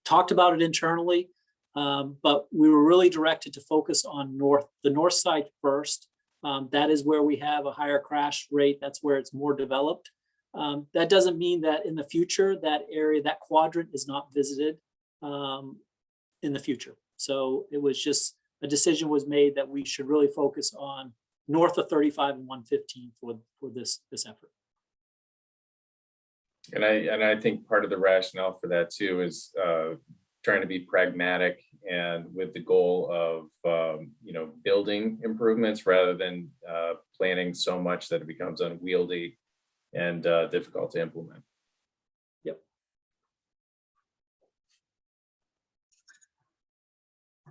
talked about it internally, but we were really directed to focus on the north side first. That is where we have a higher crash rate. That's where it's more developed. That doesn't mean that in the future, that area, that quadrant is not visited in the future. So it was just a decision was made that we should really focus on north of 35 and 115 for this effort. And I think part of the rationale for that too is trying to be pragmatic and with the goal of building improvements rather than planning so much that it becomes unwieldy and difficult to implement. Yep.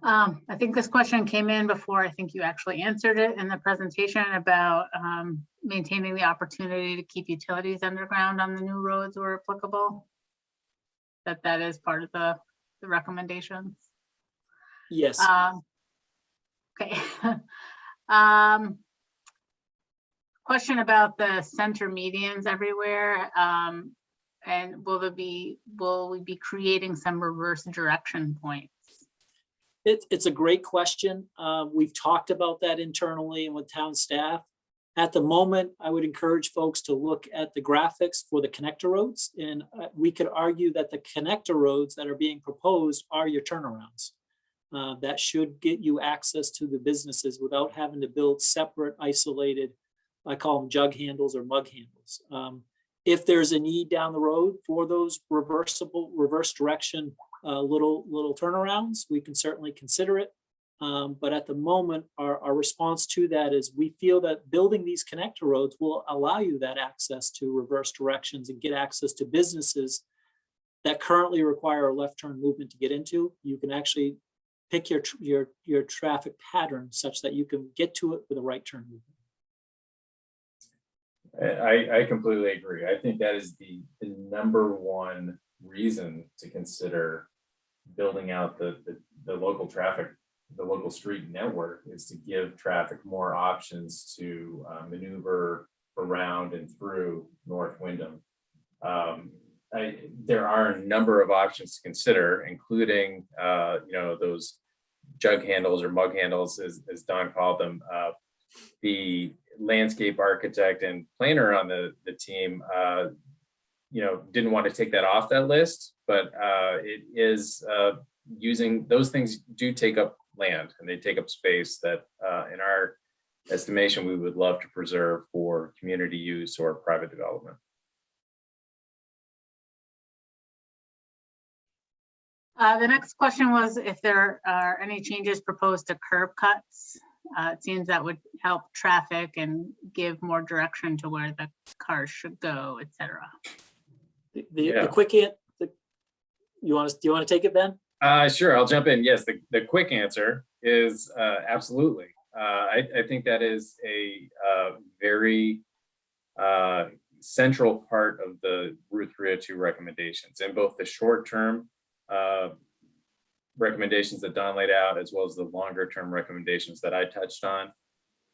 I think this question came in before I think you actually answered it in the presentation about maintaining um, to keep utilities underground on the new roads where applicable. That is part of the recommendations. Yes. Okay. Question about the center medians everywhere. And will we be creating some reverse direction points? It's a great question. We've talked about that internally and with town staff. At the moment, I would encourage folks to look at the graphics for the connector roads. And we could argue that the connector roads that are being proposed are your turnarounds. That should get you access to the businesses without having to build separate, isolated, I call them jug handles or mug handles. If there's a need down the road for those reverse direction little turnarounds, we can certainly consider it. But at the moment, our response to that is we feel that building these connector roads will allow you that access to reverse directions and get access to businesses that currently require a left turn movement to get into. You can actually pick your traffic pattern such that you can get to it with a right turn movement. I completely agree. I think that is the number one reason to consider building out the local traffic, the local street network, is to give traffic more options to maneuver around and through North Windham. There are a number of options to consider, including those jug handles or mug handles, as Don called them. The landscape architect and planner on the team didn't want to take that off that list, but it is using those things do take up land and they take up space that in our estimation we would love to preserve for community use or private development. The next question was if there are any changes proposed to curb cuts. It seems that would help traffic and give more direction to where the cars should go, etc. The quick answer. Do you want to take it, Ben? Sure, I'll jump in. Yes, the quick answer is absolutely. I think that is a very central part of the Route 302 recommendations, in both the short-term recommendations that Don laid out, as well as the longer-term recommendations that I touched on.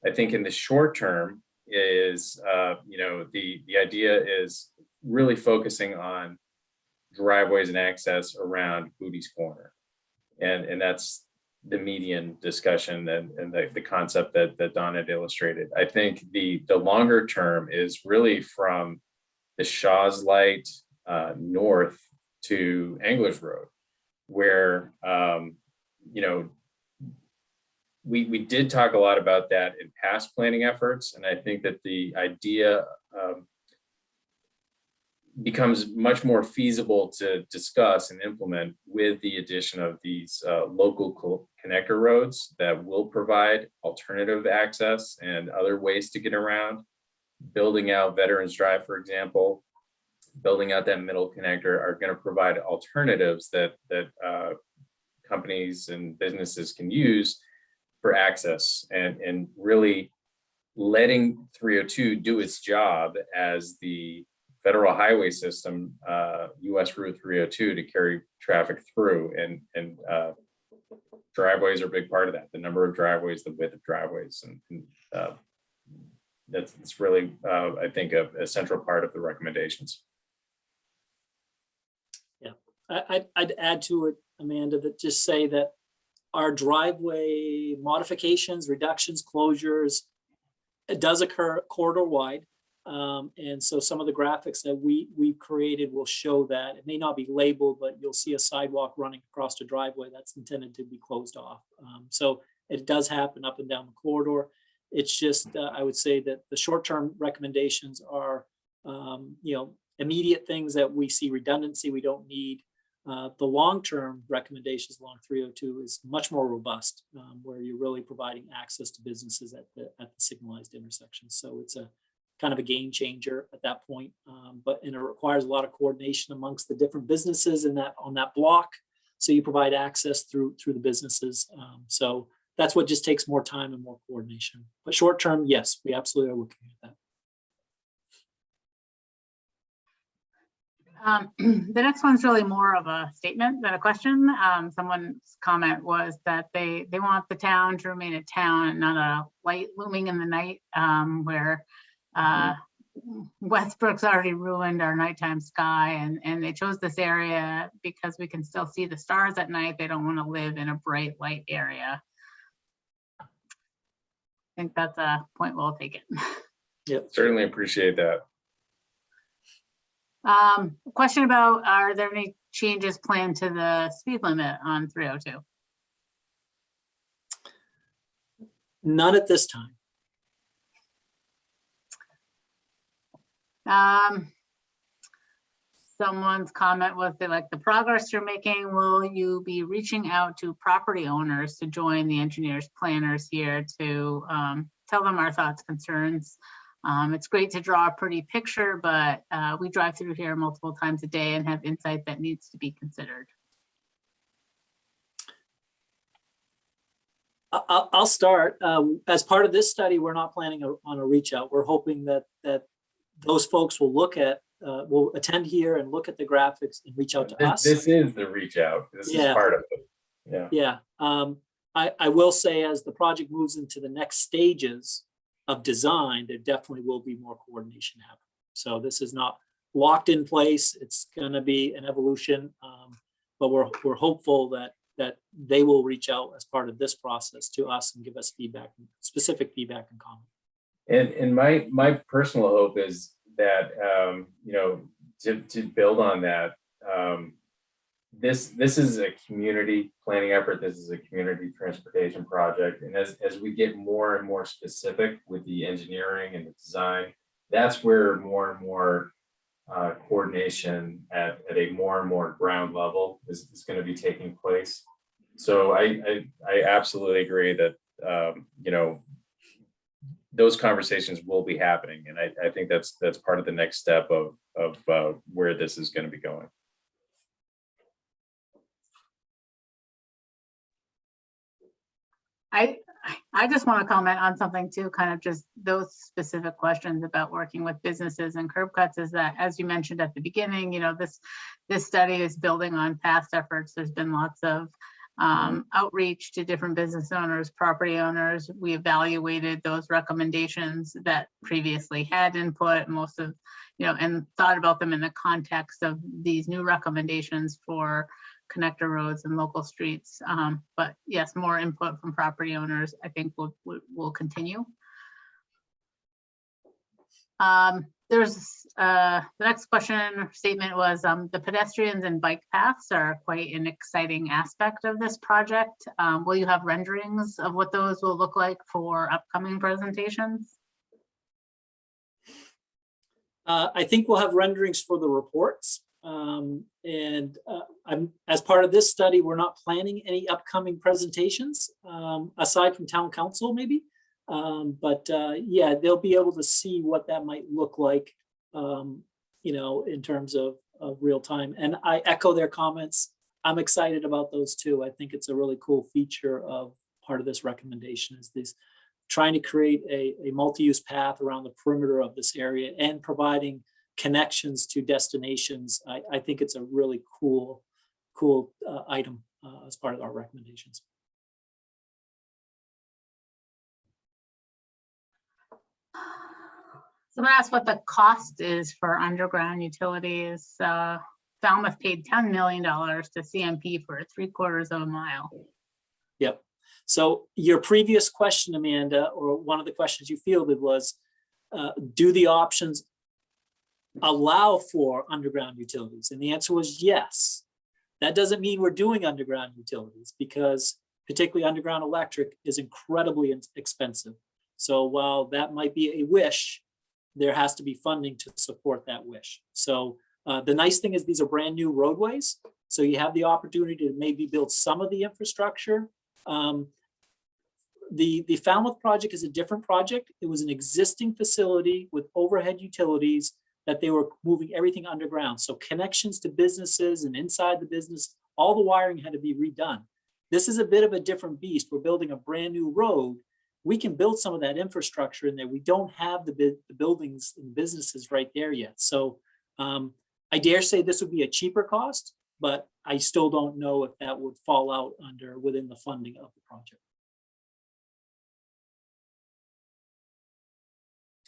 I think in the short term is, the idea is really focusing on driveways and access around Booty's Corner. And that's the median discussion and the concept that Don had illustrated. I think the longer term is really from the Shaw's Light north to Anglers Road, where, we did talk a lot about that in past planning efforts. And I think that the idea becomes much more feasible to discuss and implement with the addition of these local connector roads that will provide alternative access and other ways to get around. Building out Veterans Drive, for example, building out that middle connector are going to provide alternatives that companies and businesses can use for access, and really letting 302 do its job as the federal highway system, US Route 302, to carry traffic through and driveways are a big part of that. The number of driveways, the width of driveways, and that's really, I think, a central part of the recommendations. Yeah, I'd add to it, Amanda, that just say that our driveway modifications, reductions, closures, it does occur corridor wide. And so some of the graphics that we've created will show that. It may not be labeled, but you'll see a sidewalk running across the driveway that's intended to be closed off. So it does happen up and down the corridor. It's just, I would say that the short-term recommendations are, immediate things that we see redundancy, we don't need. The long-term recommendations along 302 is much more robust, where you're really providing access to businesses at the signalized intersections. So it's a kind of a game changer at that point, and it requires a lot of coordination amongst the different businesses in that on that block. So you provide access through the businesses. So that's what just takes more time and more coordination. But short-term, yes, we absolutely are looking at that. The next one's really more of a statement than a question. Someone's comment was that they want the town to remain a town and not a light looming in the night, where Westbrook's already ruined our nighttime sky, and they chose this area because we can still see the stars at night. They don't want to live in a bright light area. I think that's a point well taken. Yeah, certainly appreciate that. Question about, are there any changes planned to the speed limit on 302? None at this time. Someone's comment was they like the progress you're making. Will you be reaching out to property owners to join the engineers planners here to tell them our thoughts, concerns? It's great to draw a pretty picture, but we drive through here multiple times a day and have insight that needs to be considered. I'll start. As part of this study, we're not planning on a reach out. We're hoping that those folks will will attend here and look at the graphics and reach out to us. This is the reach out. This is part of it. Yeah. Yeah. I will say, as the project moves into the next stages of design, there definitely will be more coordination happening. So this is not locked in place. It's going to be an evolution, but we're hopeful that they will reach out as part of this process to us and give us feedback, specific feedback and comment. And my personal hope is that to build on that, this is a community planning effort. This is a community transportation project, and as we get more and more specific with the engineering and the design, that's where more and more coordination at a more and more ground level is going to be taking place. So I absolutely agree that those conversations will be happening, and I think that's part of the next step of where this is going to be going. I just want to comment on something too, kind of just those specific questions about working with businesses and curb cuts, is that, as you mentioned at the beginning, this study is building on past efforts. There's been lots of outreach to different business owners, property owners. We evaluated those recommendations that previously had input, most of, and thought about them in the context of these new recommendations for connector roads and local streets. But yes, more input from property owners, I think will continue. There's the next question or statement was the pedestrians and bike paths are quite an exciting aspect of this project. Will you have renderings of what those will look like for upcoming presentations? I think we'll have renderings for the reports. As part of this study, we're not planning any upcoming presentations aside from town council, maybe. Yeah, they'll be able to see what that might look like, in terms of real time. And I echo their comments. I'm excited about those too. I think it's a really cool feature of part of this recommendation, is this trying to create a multi-use path around the perimeter of this area and providing connections to destinations. I think it's a really cool item as part of our recommendations. So I'm gonna ask what the cost is for underground utilities. Falmouth paid $10 million to CMP for 3/4 of a mile. Yep. So your previous question, Amanda, or one of the questions you fielded was, do the options allow for underground utilities? And the answer was yes. That doesn't mean we're doing underground utilities, because particularly underground electric is incredibly expensive. So while that might be a wish, there has to be funding to support that wish. So the nice thing is these are brand new roadways. So you have the opportunity to maybe build some of the infrastructure. The Falmouth project is a different project. It was an existing facility with overhead utilities that they were moving everything underground. So connections to businesses and inside the business, all the wiring had to be redone. This is a bit of a different beast. We're building a brand new road. We can build some of that infrastructure in there. We don't have the buildings and businesses right there yet. So I dare say this would be a cheaper cost, but I still don't know if that would fall out within the funding of the project.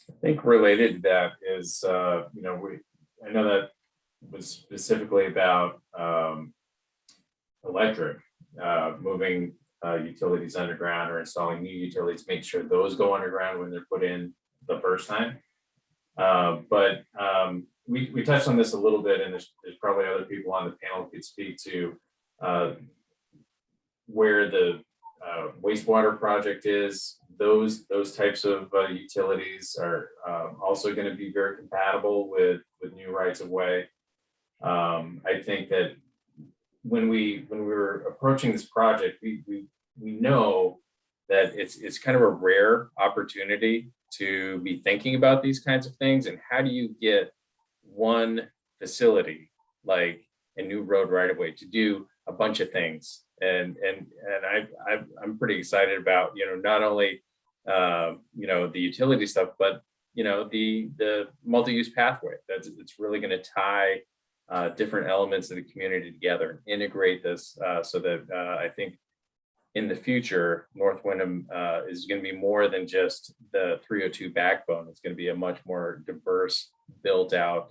I think related to that is, I know that was specifically about electric, moving utilities underground or installing new utilities, make sure those go underground when they're put in the first time. But we touched on this a little bit, and there's probably other people on the panel who could speak to where the wastewater project is. Those types of utilities are also going to be very compatible with new rights of way. I think that when we were approaching this project, we know that it's kind of a rare opportunity to be thinking about these kinds of things, and how do you get one facility like a new road right of way to do a bunch of things. And I'm pretty excited about, not only the utility stuff, but the multi-use pathway. It's really going to tie different elements of the community together and integrate this so that I think in the future, North Windham is going to be more than just the 302 backbone. It's going to be a much more diverse, built out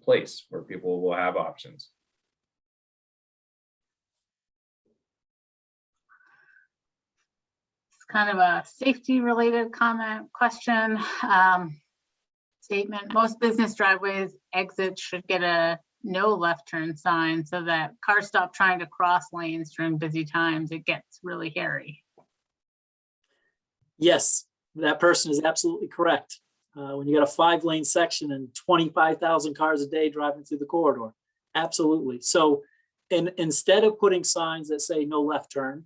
place where people will have options. It's kind of a safety related question. Statement: most business driveways exits should get a no left turn sign so that cars stop trying to cross lanes during busy times. It gets really hairy. Yes, that person is absolutely correct. When you got a 5-lane section and 25,000 cars a day driving through the corridor, absolutely. So instead of putting signs that say no left turn,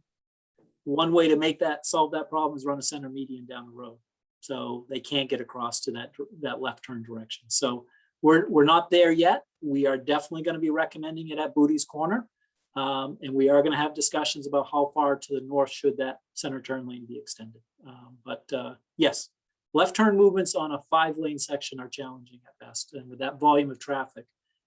one way to solve that problem is run a center median down the road, so they can't get across to that left turn direction. So we're not there yet. We are definitely going to be recommending it at Booty's Corner, and we are going to have discussions about how far to the north should that center turn lane be extended. But yes, left turn movements on a 5-lane section are challenging at best, and with that volume of traffic.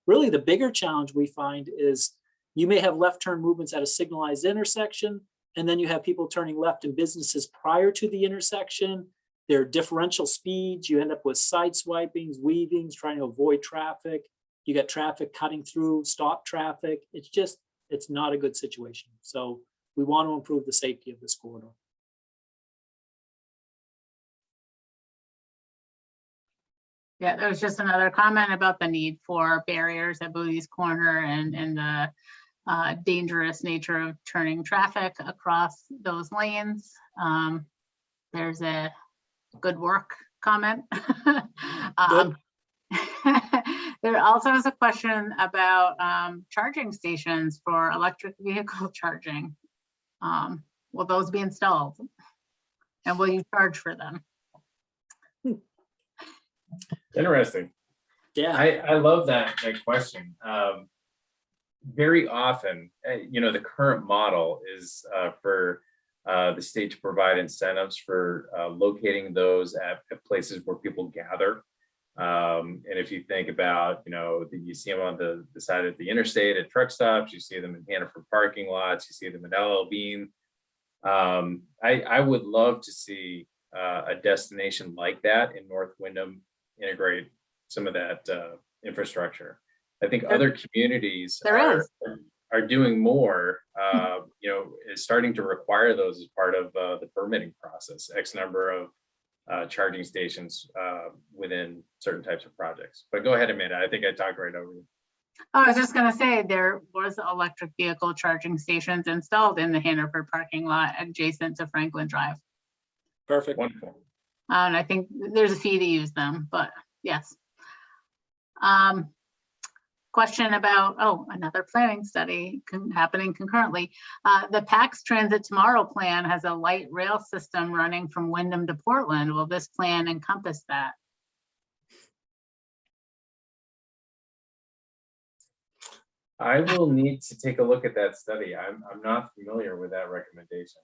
Really, the bigger challenge we find is you may have left turn movements at a signalized intersection, and then you have people turning left in businesses prior to the intersection. There are differential speeds. You end up with side swipings, weavings, trying to avoid traffic. You got traffic cutting through, stop traffic. It's not a good situation. So we want to improve the safety of this corridor. Yeah, there was just another comment about the need for barriers at Booty's Corner and the dangerous nature of turning traffic across those lanes. There's a good work comment. There also is a question about charging stations for electric vehicle charging. Will those be installed? And will you charge for them? Interesting. Yeah, I love that question. Very often, the current model is for the state to provide incentives for locating those at places where people gather. And if you think about, you see them on the side of the interstate at truck stops, you see them in Hannaford parking lots, you see them in LL Bean. I would love to see a destination like that in North Windham integrate some of that infrastructure. I think other communities are doing more, is starting to require those as part of the permitting process, X number of charging stations within certain types of projects. But go ahead, Amanda. I think I talked right over you. I was just going to say there was electric vehicle charging stations installed in the Hannaford parking lot adjacent to Franklin Drive. Perfect. Wonderful. And I think there's a fee to use them, but yes. Question about, another planning study happening concurrently. The PAX Transit Tomorrow plan has a light rail system running from Windham to Portland. Will this plan encompass that? I will need to take a look at that study. I'm not familiar with that recommendation.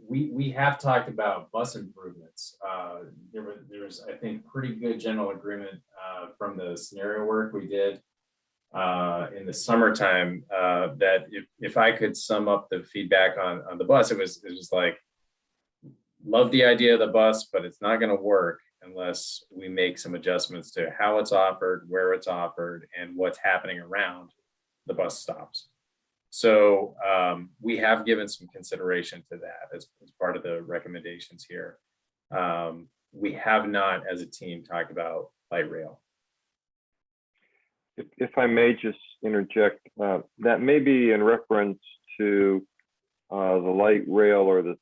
We have talked about bus improvements. There's, I think, pretty good general agreement from the scenario work we did in the summertime that if I could sum up the feedback on the bus, it was like, love the idea of the bus, but it's not going to work unless we make some adjustments to how it's offered, where it's offered, and what's happening around the bus stops. So we have given some consideration to that as part of the recommendations here. We have not, as a team, talked about light rail. If I may just interject, that may be in reference to the light rail or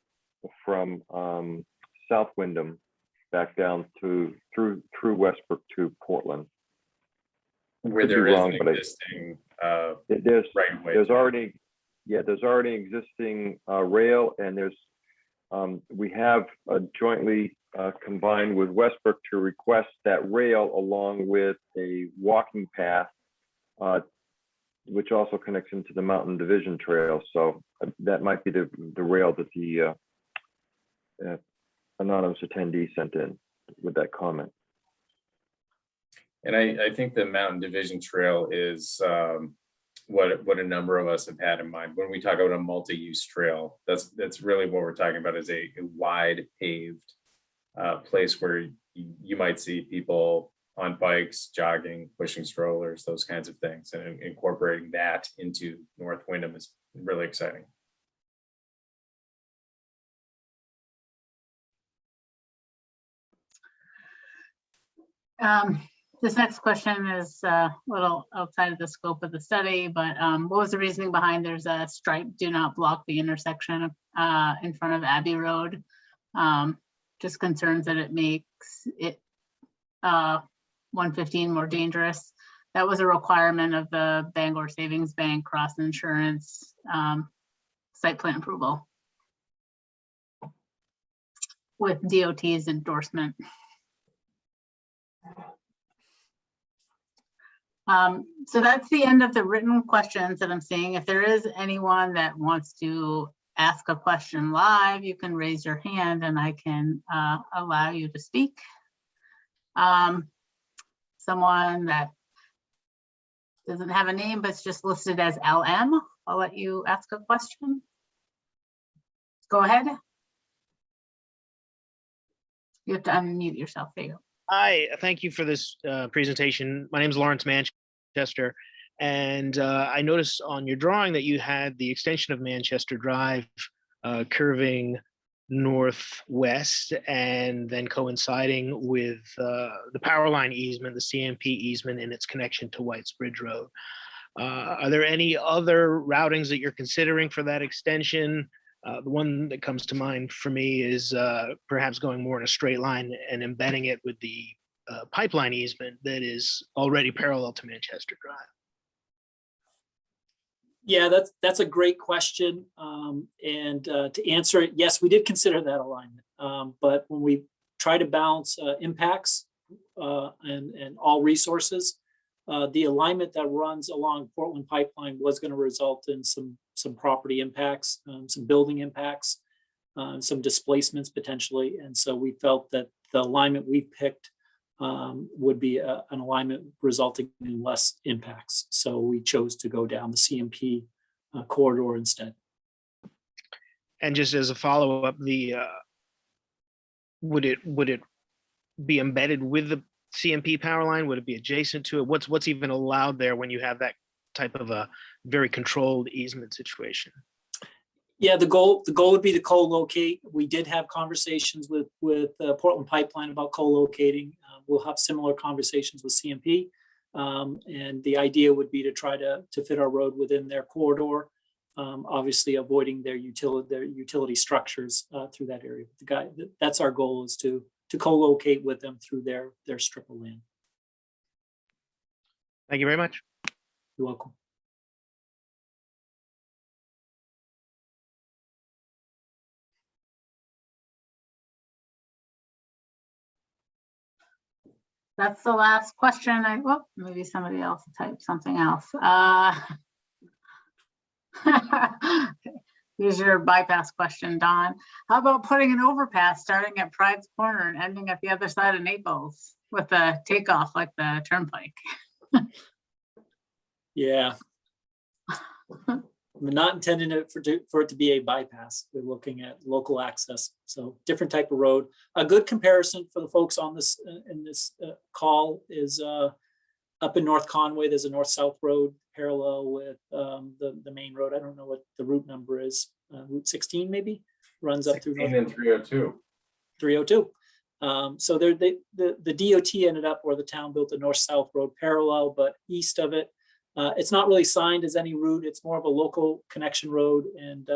from South Windham back down through Westbrook to Portland. Where there is an existing right of way. There's already existing rail, and we have jointly combined with Westbrook to request that rail along with a walking path, which also connects into the Mountain Division Trail. So that might be the rail that the anonymous attendee sent in with that comment. And I think the Mountain Division Trail is what a number of us have had in mind when we talk about a multi-use trail. That's really what we're talking about, is a wide paved place where you might see people on bikes, jogging, pushing strollers, those kinds of things, and incorporating that into North Windham is really exciting. This next question is a little outside of the scope of the study, but what was the reasoning behind there's a stripe do not block the intersection in front of Abbey Road? Just concerns that it makes it 115 more dangerous. That was a requirement of the Bangor Savings Bank cross insurance site plan approval with DOT's endorsement. So that's the end of the written questions that I'm seeing. If there is anyone that wants to ask a question live, you can raise your hand and I can allow you to speak. Someone that doesn't have a name, but it's just listed as LM, I'll let you ask a question. Go ahead. You have to unmute yourself. There you go. Hi, thank you for this presentation. My name is Lawrence Manchester, and I noticed on your drawing that you had the extension of Manchester Drive curving northwest and then coinciding with the power line easement, the CMP easement, and its connection to White's Bridge Road. Are there any other routings that you're considering for that extension? The one that comes to mind for me is perhaps going more in a straight line and embedding it with the pipeline easement that is already parallel to Manchester Drive. Yeah, that's a great question. And to answer it, yes, we did consider that alignment. But when we try to balance impacts and all resources, the alignment that runs along Portland Pipeline was going to result in some property impacts, some building impacts, some displacements potentially. And so we felt that the alignment we picked would be an alignment resulting in less impacts. So we chose to go down the CMP corridor instead. And just as a follow-up, would it be embedded with the CMP power line? Would it be adjacent to it? What's even allowed there when you have that type of a very controlled easement situation? Yeah, the goal would be to co-locate. We did have conversations with Portland Pipeline about co-locating. We'll have similar conversations with CMP, and the idea would be to try to fit our road within their corridor, obviously avoiding their utility structures through that area. That's our goal, is to co-locate with them through their strip of land. Thank you very much. You're welcome. That's the last question. Well, maybe somebody else typed something else. Here's your bypass question, Don. How about putting an overpass starting at Pride's Corner and ending at the other side of Naples with a takeoff like the turnpike? Yeah. We're not intending it for it to be a bypass. We're looking at local access, so different type of road. A good comparison for the folks on this in this call is up in North Conway. There's a north-south road parallel with the main road. I don't know what the route number is. Route 16 maybe runs up through. 16 and 302. 302. So the DOT ended up, or the town built a north-south road parallel, but east of it, it's not really signed as any route. It's more of a local connection road, and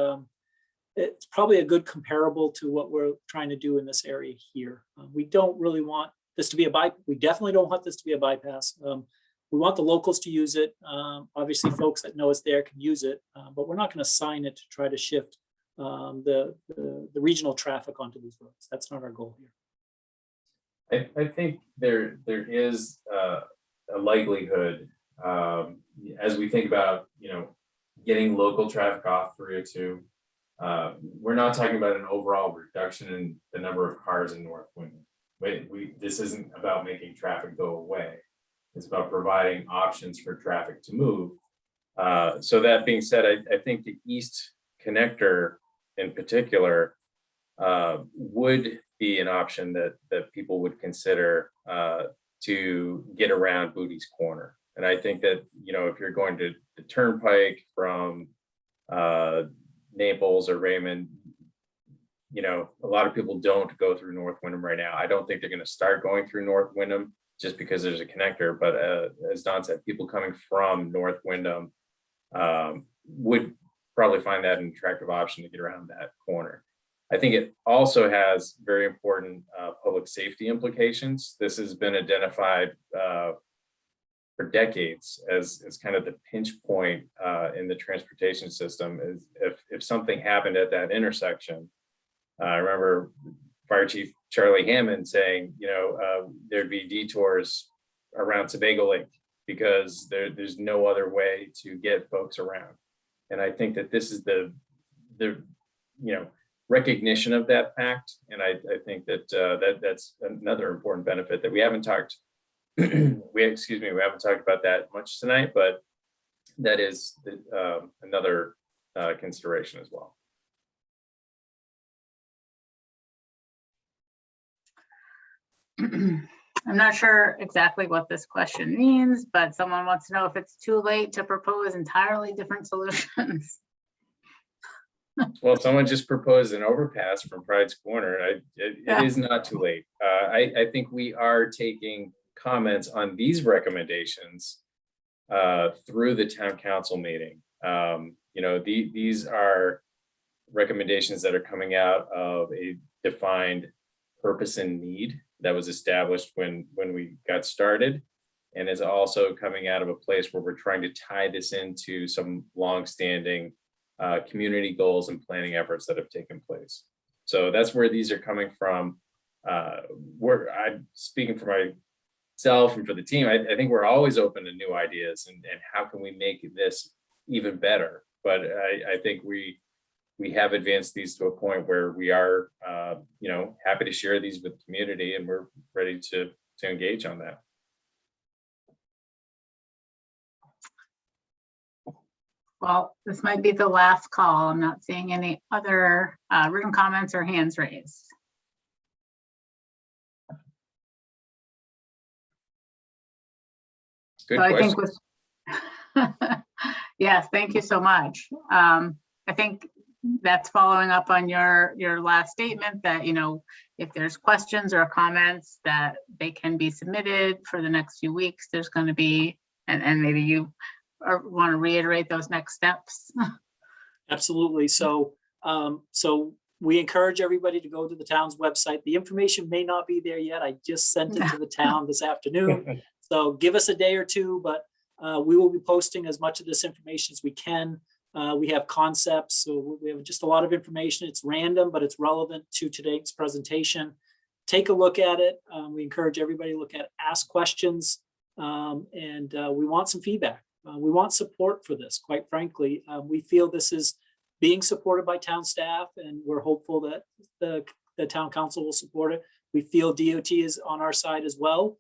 it's probably a good comparable to what we're trying to do in this area here. We don't really want this to be we definitely don't want this to be a bypass. We want the locals to use it. Obviously, folks that know it's there can use it, but we're not going to sign it to try to shift the regional traffic onto these roads. That's not our goal here. I think there is a likelihood, as we think about, getting local traffic off 302. We're not talking about an overall reduction in the number of cars in North Windham. This isn't about making traffic go away. It's about providing options for traffic to move. So that being said, I think the East Connector in particular would be an option that people would consider to get around Booty's Corner. And I think that, if you're going to the Turnpike from Naples or Raymond, a lot of people don't go through North Windham right now. I don't think they're going to start going through North Windham just because there's a connector. But as Don said, people coming from North Windham would probably find that an attractive option to get around that corner. I think it also has very important public safety implications. This has been identified for decades as kind of the pinch point in the transportation system. Is if something happened at that intersection. I remember Fire Chief Charlie Hammond saying, there'd be detours around Sebago Lake because there's no other way to get folks around. And I think that this is the recognition of that fact. And I think that that's another important benefit that we haven't talked. we haven't talked about that much tonight, but that is another consideration as well. I'm not sure exactly what this question means, but someone wants to know if it's too late to propose entirely different solutions. Well, someone just proposed an overpass from Pride's Corner. It is not too late. I think we are taking comments on these recommendations through the town council meeting. These are recommendations that are coming out of a defined purpose and need that was established when we got started, and is also coming out of a place where we're trying to tie this into some longstanding community goals and planning efforts that have taken place. So that's where these are coming from. I'm speaking for myself and for the team. I think we're always open to new ideas and how can we make this even better. But I think we have advanced these to a point where we are, happy to share these with the community, and we're ready to to engage on that. Well, this might be the last call. I'm not seeing any other written comments or hands raised. Good So I question. think with, yes, thank you so much. I think that's following up on your last statement that, you know, if there's questions or comments that they can be submitted for the next few weeks, there's going to be, and maybe you want to reiterate those next steps. Absolutely. So, so we encourage everybody to go to the town's website. The information may not be there yet. I just sent it to the town this afternoon. So give us a day or two, but we will be posting as much of this information as we can. We have concepts, so we have just a lot of information. It's random, but it's relevant to today's presentation. Take a look at it. We encourage everybody to look at it, ask questions, and we want some feedback. We want support for this, quite frankly. We feel this is being supported by town staff, and we're hopeful that the town council will support it. We feel DOT is on our side as well.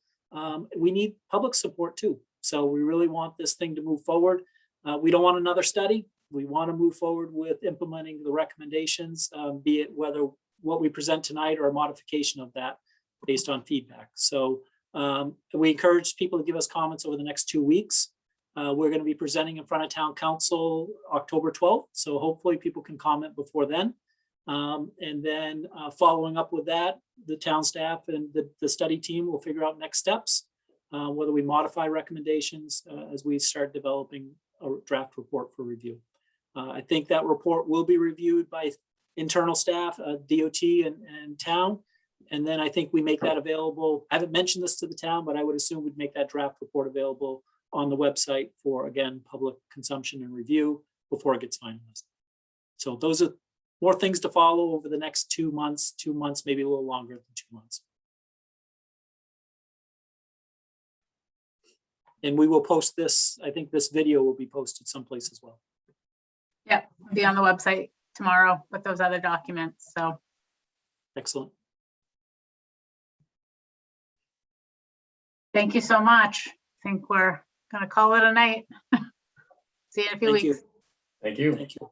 We need public support too. So we really want this thing to move forward. We don't want another study. We want to move forward with implementing the recommendations, be it whether what we present tonight or a modification of that based on feedback. So we encourage people to give us comments over the next 2 weeks. We're going to be presenting in front of town council October 12th. So hopefully people can comment before then. And then following up with that, the town staff and the study team will figure out next steps, whether we modify recommendations as we start developing a draft report for review. I think that report will be reviewed by internal staff, DOT and town. And then I think we make that available. I haven't mentioned this to the town, but I would assume we'd make that draft report available on the website for, again, public consumption and review before it gets finalized. So those are more things to follow over the next 2 months, maybe a little longer than 2 months. And we will post this, I think this video will be posted someplace as well. Yep, be on the website tomorrow with those other documents. So Excellent. thank you so much. I think we're going to call it a night. See you in a few Thank you. weeks. Thank you. Thank you.